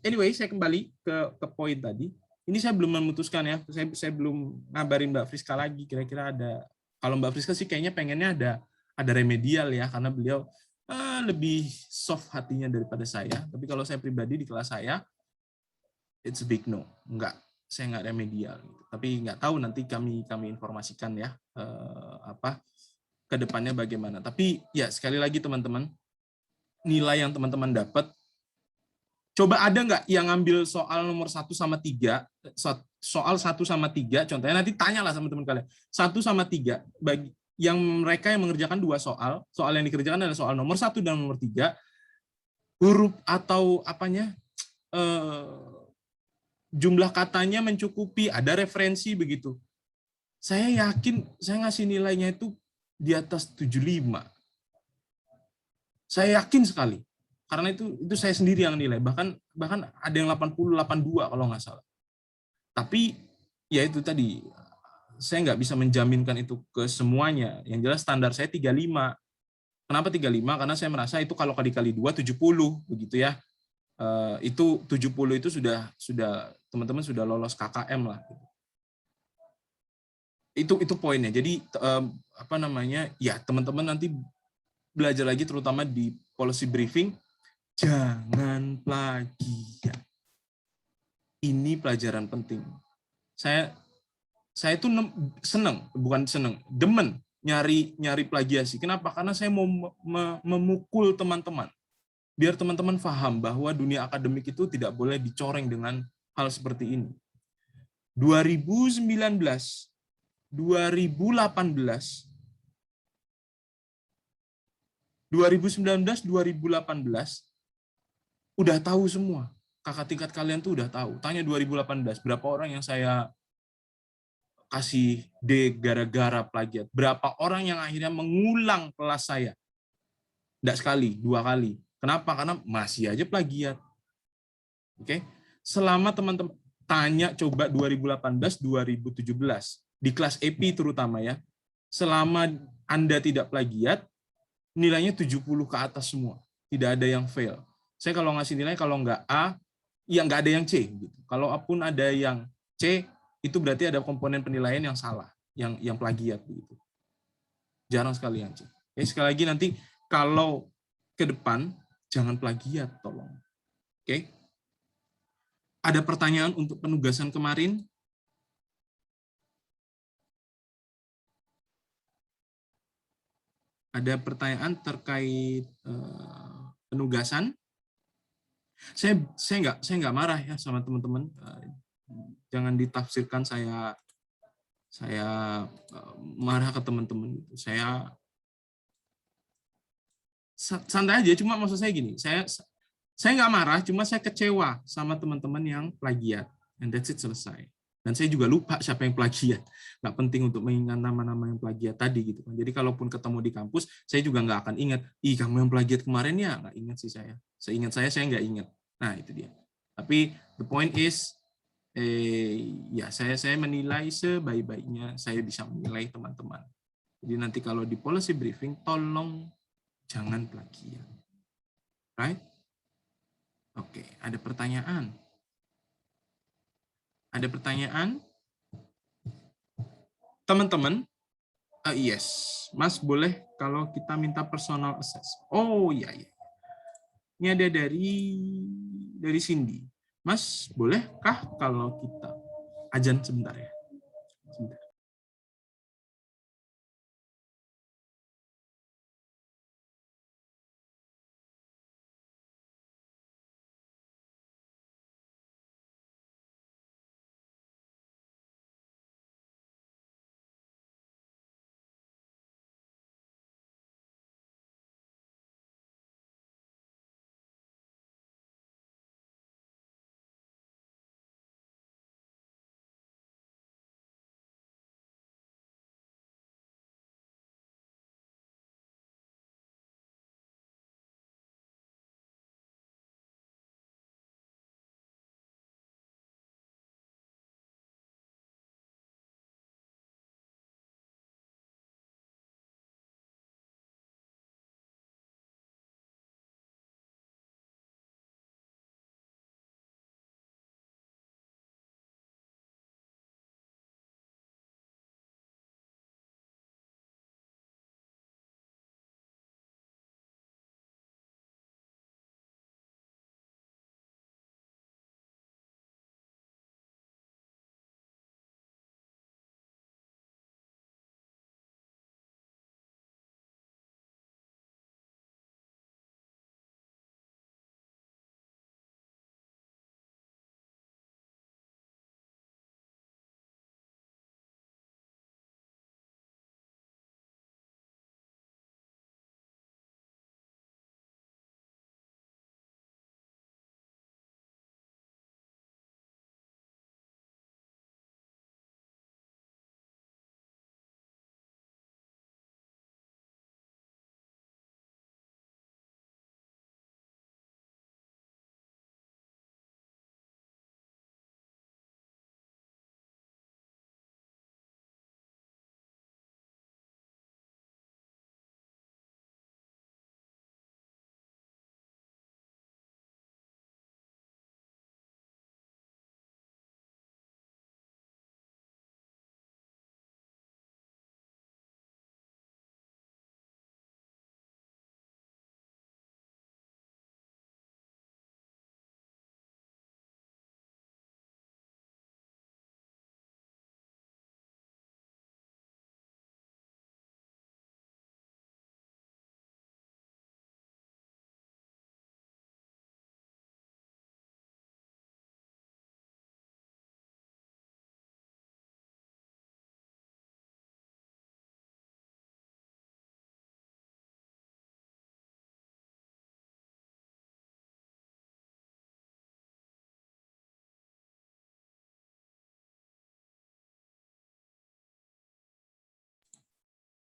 Anyway, saya kembali ke poin tadi. Ini saya belum memutuskan ya. Saya belum ngabarin Mbak Friska lagi. Kira-kira ada. Kalau Mbak Friska sih kayaknya pengennya ada remedial ya, karena beliau lebih soft hatinya daripada saya. Tapi kalau saya pribadi di kelas saya, it's a big no. Enggak, saya nggak remedial. Tapi nggak tahu nanti kami informasikan ya ke depannya bagaimana. Tapi ya sekali lagi teman-teman, nilai yang teman-teman dapat, coba ada nggak yang ngambil soal nomor 1 sama 3, soal 1 sama 3, contohnya nanti tanyalah sama teman kalian, 1 sama 3, bagi yang mereka yang mengerjakan 2 soal yang dikerjakan adalah soal nomor 1 dan nomor 3, huruf atau jumlah katanya mencukupi, ada referensi begitu. Saya yakin saya ngasih nilainya itu di atas 75. Saya yakin sekali. Karena itu saya sendiri yang nilai, bahkan ada yang 80, 82 kalau nggak salah. Tapi ya itu tadi, saya nggak bisa menjaminkan itu ke semuanya. Yang jelas standar saya 35. Kenapa 35? Karena saya merasa itu kalau kali-kali 2, 70 begitu ya. Itu 70 itu sudah teman-teman sudah lolos KKM lah. Itu poinnya. Jadi ya teman-teman nanti belajar lagi, terutama di policy briefing, jangan plagiat. Ini pelajaran penting. Saya itu demen nyari plagiasi. Kenapa? Karena saya mau memukul teman-teman. Biar teman-teman paham bahwa dunia akademik itu tidak boleh dicoreng dengan hal seperti ini. 2019, 2018, 2019, 2018 udah tahu semua. Kakak tingkat kalian tuh udah tahu. Tanya 2018, berapa orang yang saya kasih D gara-gara plagiat? Berapa orang yang akhirnya mengulang kelas saya? Nggak sekali, 2 kali. Kenapa? Karena masih aja plagiat. Oke? Selama teman-teman tanya coba 2018, 2017 di kelas EP terutama ya. Selama Anda tidak plagiat, nilainya 70 ke atas semua. Tidak ada yang fail. Saya kalau ngasih nilai kalau nggak A, ya nggak ada yang C. Gitu. Kalaupun ada yang C, itu berarti ada komponen penilaian yang salah, yang plagiat. Gitu. Jarang sekali yang C. Oke, sekali lagi nanti kalau ke depan, jangan plagiat, tolong. Oke? Ada pertanyaan untuk penugasan kemarin? Ada pertanyaan terkait penugasan? Saya nggak marah ya sama teman-teman. Jangan ditafsirkan saya marah ke teman-teman. Saya santai aja. Cuma maksud saya gini. Saya nggak marah. Cuma saya kecewa sama teman-teman yang plagiat. And that's it, selesai. Dan saya juga lupa siapa yang plagiat. Nggak penting untuk mengingat nama-nama yang plagiat tadi gitu kan. Jadi kalaupun ketemu di kampus, saya juga nggak akan ingat, ih kamu yang plagiat kemarin ya, nggak ingat sih saya. Seingat saya nggak ingat. Nah itu dia. Tapi the point is, ya saya menilai sebaik-baiknya saya bisa menilai teman-teman. Jadi nanti kalau di policy briefing, tolong jangan plagiat. Right? Oke, ada pertanyaan? Ada pertanyaan? Teman-teman, yes. Mas, boleh kalau kita minta personal assessment? Oh, iya. Ini ada dari Cindy. Mas, bolehkah kalau kita ajan sebentar ya? Sebentar.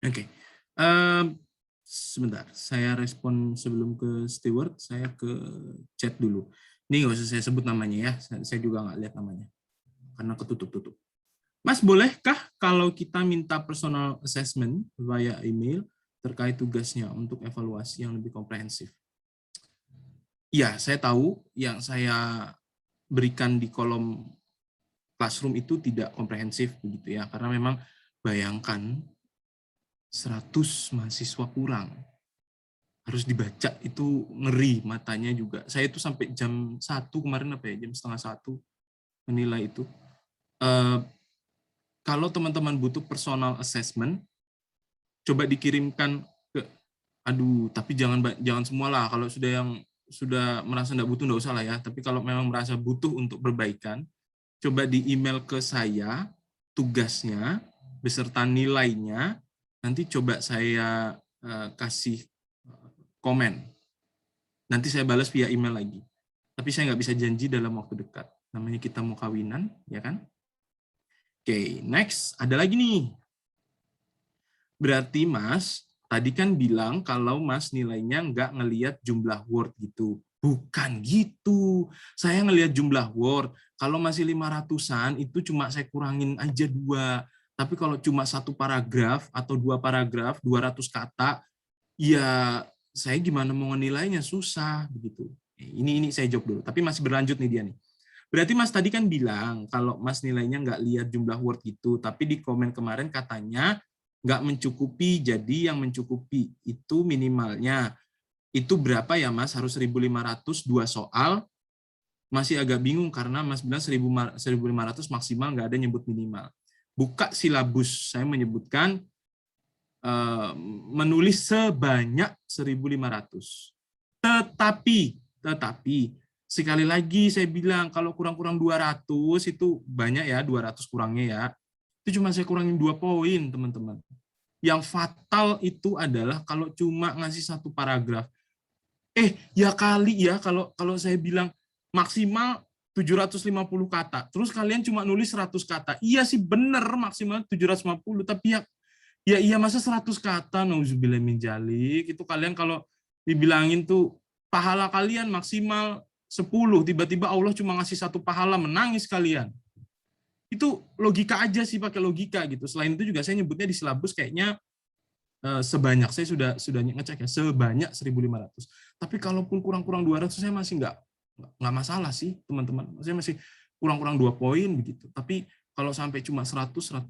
Oke. Sebentar, saya respon sebelum ke Stewart, saya ke chat dulu. Ini nggak usah saya sebut namanya ya, saya juga nggak lihat namanya, karena ketutup-tutup. Mas, bolehkah kalau kita minta personal assessment via email terkait tugasnya untuk evaluasi yang lebih komprehensif? Ya, saya tahu yang saya berikan di kolom classroom itu tidak komprehensif begitu ya, karena memang bayangkan 100 mahasiswa kurang. Harus dibaca, itu ngeri matanya juga. Saya itu sampai jam 1 kemarin apa ya, jam setengah 1 menilai itu. Kalau teman-teman butuh personal assessment, coba dikirimkan ke, tapi jangan semua lah. Kalau sudah merasa enggak butuh, enggak usah lah ya. Tapi kalau memang merasa butuh untuk perbaikan, coba di email ke saya, tugasnya, beserta nilainya, nanti coba saya kasih komen. Nanti saya balas via email lagi. Tapi saya nggak bisa janji dalam waktu dekat. Namanya kita mau kawinan, ya kan? Oke, next. Ada lagi nih. Berarti Mas, tadi kan bilang kalau Mas nilainya nggak ngelihat jumlah word gitu. Bukan gitu. Saya ngelihat jumlah word. Kalau masih 500-an, itu cuma saya kurangin aja 2. Tapi kalau cuma 1 paragraf atau 2 paragraf, 200 kata, ya saya gimana mau nilainya, susah begitu. Ini saya jawab dulu, tapi masih berlanjut nih dia nih. Berarti Mas tadi kan bilang kalau Mas nilainya nggak lihat jumlah word gitu, tapi di komen kemarin katanya nggak mencukupi, jadi yang mencukupi itu minimalnya. Itu berapa ya Mas? Harus 1.500 2 soal. Masih agak bingung karena Mas bilang 1.500 maksimal, nggak ada nyebut minimal. Buka silabus, saya menyebutkan menulis sebanyak 1.500. Tetapi sekali lagi saya bilang kalau kurang-kurang 200 itu banyak ya, 200 kurangnya ya. Itu cuma saya kurangin 2 poin, teman-teman. Yang fatal itu adalah kalau cuma ngasih 1 paragraf. Ya kali ya kalau saya bilang maksimal 750 kata, terus kalian cuma nulis 100 kata. Iya sih bener maksimal 750, tapi ya iya masa 100 kata, nauzubillah min dzalik. Itu kalian kalau dibilangin tuh pahala kalian maksimal 10, tiba-tiba Allah cuma ngasih 1 pahala, menangis kalian. Itu logika aja sih, pakai logika gitu. Selain itu juga saya nyebutnya di silabus kayaknya sebanyak, saya sudah ngecek ya, sebanyak 1.500. Tapi kalaupun kurang-kurang 200 saya masih nggak masalah sih, teman-teman. Saya masih kurang-kurang 2 poin begitu. Tapi kalau sampai cuma 150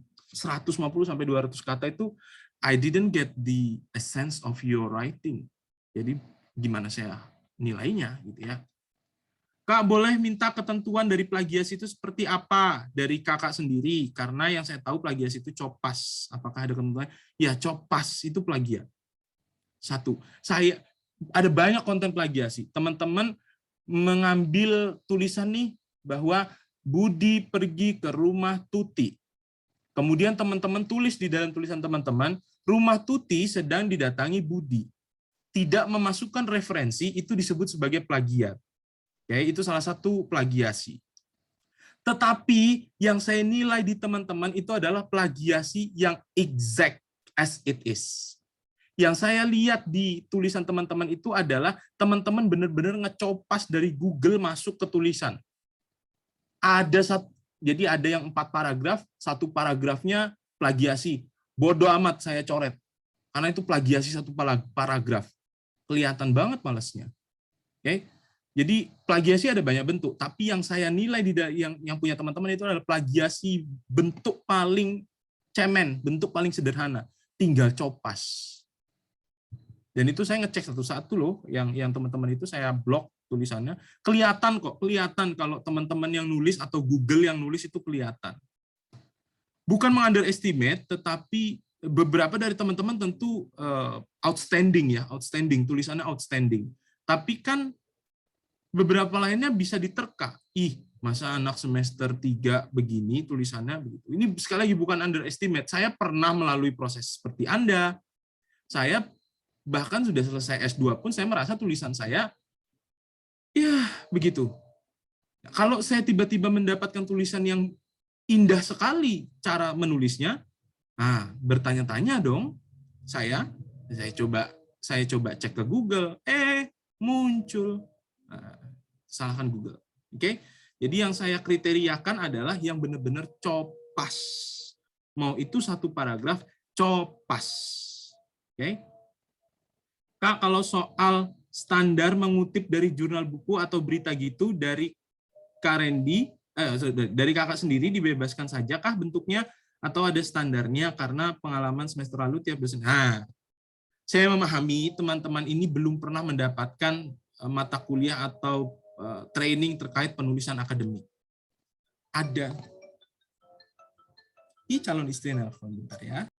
sampai 200 kata itu I didn't get the essence of your writing. Jadi gimana saya nilainya gitu ya. Kak, boleh minta ketentuan dari plagiasi itu seperti apa dari kakak sendiri? Karena yang saya tahu plagiasi itu copas. Apakah ada ketentuan? Ya, copas itu plagiat. 1. Saya ada banyak konten plagiasi. Teman-teman mengambil tulisan nih bahwa Budi pergi ke rumah Tuti. Kemudian teman-teman tulis di dalam tulisan teman-teman, rumah Tuti sedang didatangi Budi. Tidak memasukkan referensi, itu disebut sebagai plagiat. Ya, itu salah satu plagiasi. Tetapi yang saya nilai di teman-teman itu adalah plagiasi yang exact as it is. Yang saya lihat di tulisan teman-teman itu adalah teman-teman benar-benar ngecopas dari Google masuk ke tulisan. Jadi ada yang 4 paragraf, 1 paragrafnya plagiasi. Bodoh amat saya coret. Karena itu plagiasi 1 paragraf. Kelihatan banget malesnya. Oke. Jadi plagiasi ada banyak bentuk, tapi yang saya nilai yang punya teman-teman itu adalah plagiasi bentuk paling cemen, bentuk paling sederhana, tinggal copas. Dan itu saya ngecek satu-satu loh, yang teman-teman itu saya blok tulisannya. Kelihatan kalau teman-teman yang nulis atau Google yang nulis itu kelihatan. Bukan meng-underestimate, tetapi beberapa dari teman-teman tentu outstanding, tulisannya outstanding. Tapi kan beberapa lainnya bisa diterka. Masa anak semester 3 begini tulisannya begitu. Ini sekali lagi bukan underestimate. Saya pernah melalui proses seperti Anda. Saya bahkan sudah selesai S2 pun saya merasa tulisan saya ya begitu. Kalau saya tiba-tiba mendapatkan tulisan yang indah sekali cara menulisnya, bertanya-tanya dong, saya coba cek ke Google, muncul. Nah, salahkan Google. Oke. Jadi yang saya kriteriakan adalah yang benar-benar copas. Mau itu satu paragraf copas. Oke. Kak, kalau soal standar mengutip dari jurnal buku atau berita gitu dari Karendi, dari kakak sendiri dibebaskan saja kah bentuknya atau ada standarnya karena pengalaman semester lalu tiap dosen. Nah, saya memahami teman-teman ini belum pernah mendapatkan mata kuliah atau training terkait penulisan akademik. Ada. Ini calon istri nelfon bentar ya.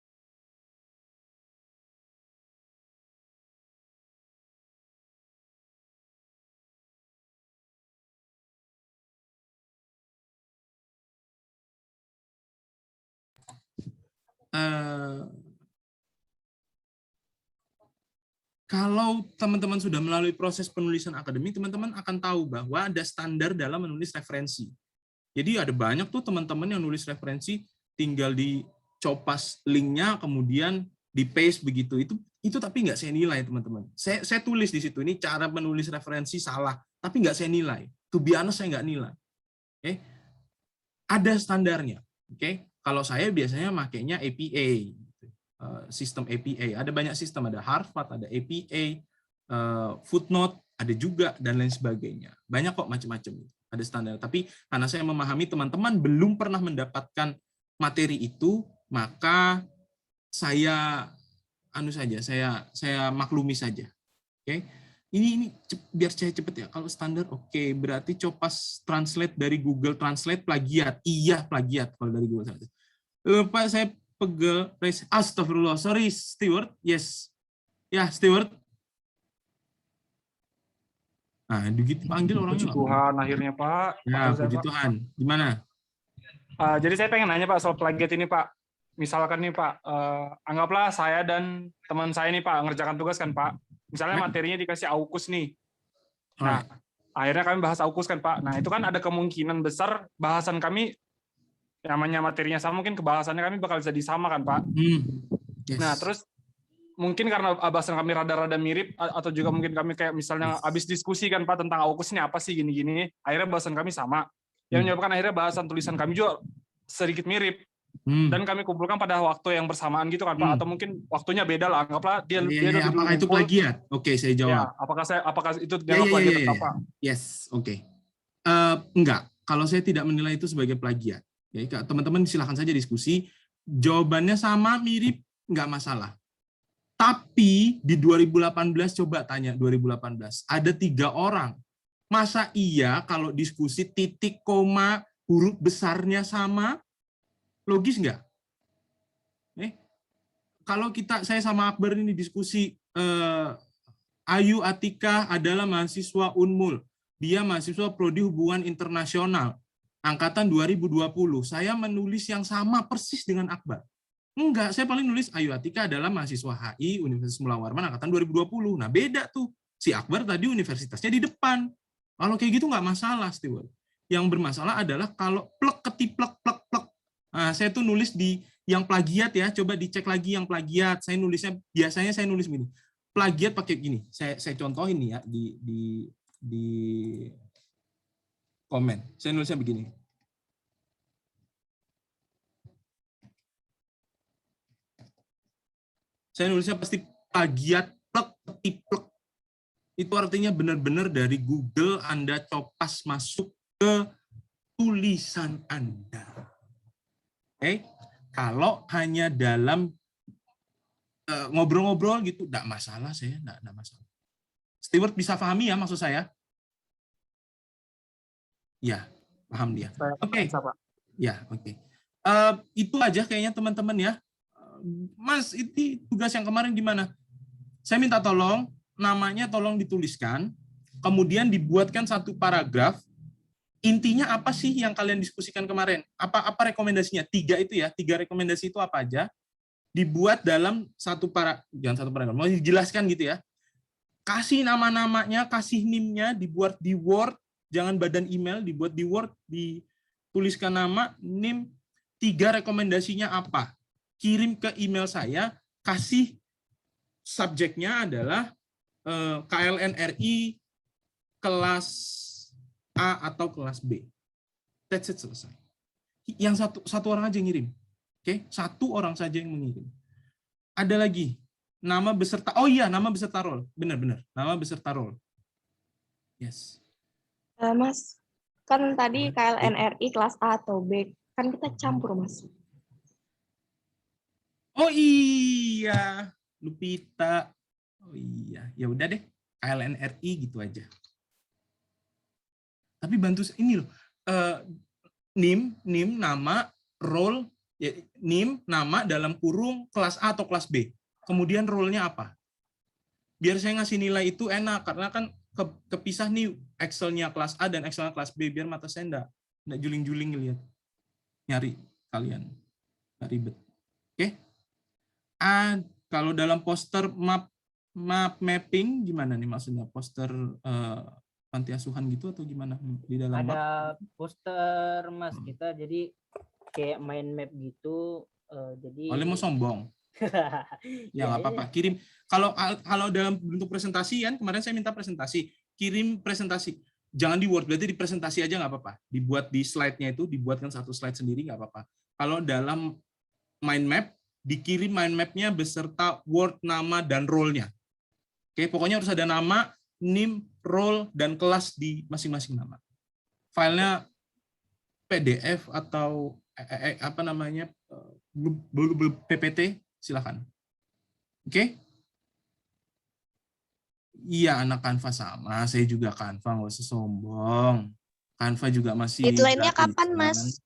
Kalau teman-teman sudah melalui proses penulisan akademik, teman-teman akan tahu bahwa ada standar dalam menulis referensi. Jadi ada banyak tuh teman-teman yang nulis referensi, tinggal dicopas linknya, kemudian di paste begitu. Itu tapi nggak saya nilai, teman-teman. Saya tulis di situ, ini cara menulis referensi salah, tapi nggak saya nilai. To be honest, saya nggak nilai. Oke? Ada standarnya. Oke? Kalau saya biasanya makainya APA. Sistem APA. Ada banyak sistem, ada Harvard, ada APA, footnote, ada juga, dan lain sebagainya. Banyak kok macam-macam. Ada standar. Tapi karena saya memahami teman-teman belum pernah mendapatkan materi itu, maka saya maklumi saja. Oke. Ini biar saya cepet ya. Kalau standar oke, berarti copas translate dari Google Translate plagiat. Iya, plagiat kalau dari Google Translate. Lupa saya pegel, astagfirullah, sorry Stewart, yes, ya Stewart. Nah, begitu panggil orangnya. Puji Tuhan akhirnya Pak. Ya, puji Tuhan. Gimana? Jadi saya pengen nanya Pak soal plagiat ini Pak. Misalkan nih Pak, anggaplah saya dan teman saya nih Pak ngerjakan tugas kan Pak. Misalnya materinya dikasih AUKUS nih. Nah, akhirnya kami bahas AUKUS kan Pak. Nah, itu kan ada kemungkinan besar bahasan kami namanya materinya sama, mungkin kebahasannya kami bakal jadi sama kan Pak. Yes. Nah terus mungkin karena bahasan kami rada-rada mirip, atau juga mungkin kami kayak misalnya habis diskusi kan Pak tentang AUKUS ini apa sih gini-gini, akhirnya bahasan kami sama. Yang menyebabkan akhirnya bahasan tulisan kami juga sedikit mirip. Dan kami kumpulkan pada waktu yang bersamaan gitu kan Pak, atau mungkin waktunya beda lah, anggaplah dia apakah itu plagiat? Oke, saya jawab. Ya, apakah itu dianggap plagiat atau apa? Yes, oke. Enggak, kalau saya tidak menilai itu sebagai plagiat. Ya, teman-teman silahkan saja diskusi. Jawabannya sama, mirip, nggak masalah. Tapi di 2018, coba tanya 2018, ada 3 orang. Masa iya kalau diskusi titik, koma, huruf besarnya sama? Logis nggak? Kalau saya sama Akbar ini diskusi, Ayu Atika adalah mahasiswa Unmul. Dia mahasiswa Prodi Hubungan Internasional. Angkatan 2020, saya menulis yang sama persis dengan Akbar. Enggak, saya paling nulis Ayu Atika adalah mahasiswa HI Universitas Mula Warman angkatan 2020. Nah, beda tuh. Si Akbar tadi universitasnya di depan. Kalau kayak gitu nggak masalah, Stewart. Yang bermasalah adalah kalau plek ketiplek plek plek. Nah, saya tuh nulis di yang plagiat ya, coba dicek lagi yang plagiat. Saya nulisnya biasanya saya nulis gini. Plagiat pakai gini. Saya contohin nih ya di komen. Saya nulisnya begini. Saya nulisnya pasti plagiat plek ketiplek. Itu artinya benar-benar dari Google Anda copas masuk ke tulisan Anda. Oke? Kalau hanya dalam ngobrol-ngobrol gitu, enggak masalah saya, enggak masalah. Stewart bisa pahami ya maksud saya? Ya, paham dia. Oke. Ya, oke. Itu aja kayaknya teman-teman ya. Mas, itu tugas yang kemarin gimana? Saya minta tolong, namanya tolong dituliskan, kemudian dibuatkan satu paragraf. Intinya apa sih yang kalian diskusikan kemarin? Apa rekomendasinya? 3 itu ya, 3 rekomendasi itu apa aja? Dibuat dalam jangan satu paragraf, mau dijelaskan gitu ya. Kasih nama-namanya, kasih NIM-nya, dibuat di Word, jangan badan email, dibuat di Word, dituliskan nama, NIM, 3 rekomendasinya apa? Kirim ke email saya, kasih subjeknya adalah KLN RI kelas A atau kelas B. That's it, selesai. Yang satu orang aja yang ngirim. Oke, satu orang saja yang mengirim. Ada lagi nama beserta. Oh iya, nama beserta role. Benar. Nama beserta role. Yes. Mas, kan tadi KLN RI kelas A atau B, kan kita campur, Mas. Oh iya, Lupita. Oh iya, ya udah deh. KLN RI gitu aja. Tapi bantu ini loh. NIM nama, role, ya, NIM nama dalam kurung kelas A atau kelas B. Kemudian role-nya apa? Biar saya ngasih nilai itu enak, karena kan kepisah nih Excel-nya kelas A dan Excel-nya kelas B, biar mata saya enggak juling-juling ngelihat. Nyari kalian. Nggak ribet. Oke? Kalau dalam poster map mapping gimana nih maksudnya? Poster panti asuhan gitu atau gimana di dalam map? Ada poster, Mas, kita jadi kayak main map gitu, jadi Oleh mau sombong. Ya nggak apa-apa, kirim. Kalau dalam bentuk presentasi kan kemarin saya minta presentasi, kirim presentasi. Jangan di Word, berarti di presentasi aja nggak apa-apa. Dibuat di slide-nya itu, dibuatkan satu slide sendiri nggak apa-apa. Kalau dalam mind map, dikirim mind map-nya beserta Word, nama, dan role-nya. Oke, pokoknya harus ada nama, NIM, role, dan kelas di masing-masing nama. Filenya PDF atau apa namanya PPT, silakan. Oke? Iya, anak Canva sama, saya juga Canva, nggak usah sombong. Canva juga masih. Deadline-nya kapan, Mas?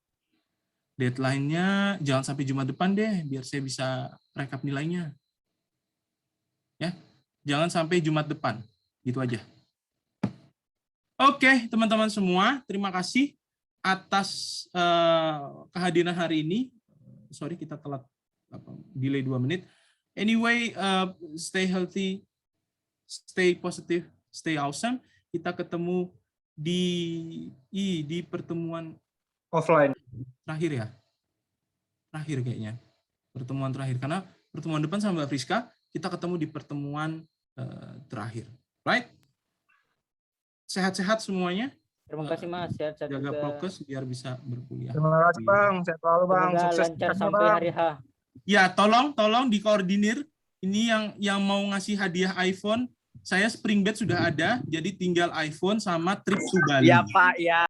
Deadline-nya jangan sampai Jumat depan deh, biar saya bisa rekap nilainya. Ya, jangan sampai Jumat depan. Gitu aja. Oke, teman-teman semua, terima kasih atas kehadiran hari ini. Sorry, kita telat delay 2 menit. Anyway, stay healthy, stay positive, stay awesome. Kita ketemu di pertemuan offline terakhir ya. Terakhir kayaknya. Pertemuan terakhir, karena pertemuan depan sama Mbak Friska, kita ketemu di pertemuan terakhir. Right? Sehat-sehat semuanya. Terima kasih, Mas. Sehat-sehat Jaga juga. prokes biar bisa berkuliah. Terima kasih Bang, sehat selalu Bang, Semoga sukses lancar terus, sampai Bang. hari H. Ya, tolong dikoordinir. Ini yang mau ngasih hadiah iPhone, saya Springbet sudah ada, jadi tinggal iPhone sama trip to Bali. Ya Pak, ya.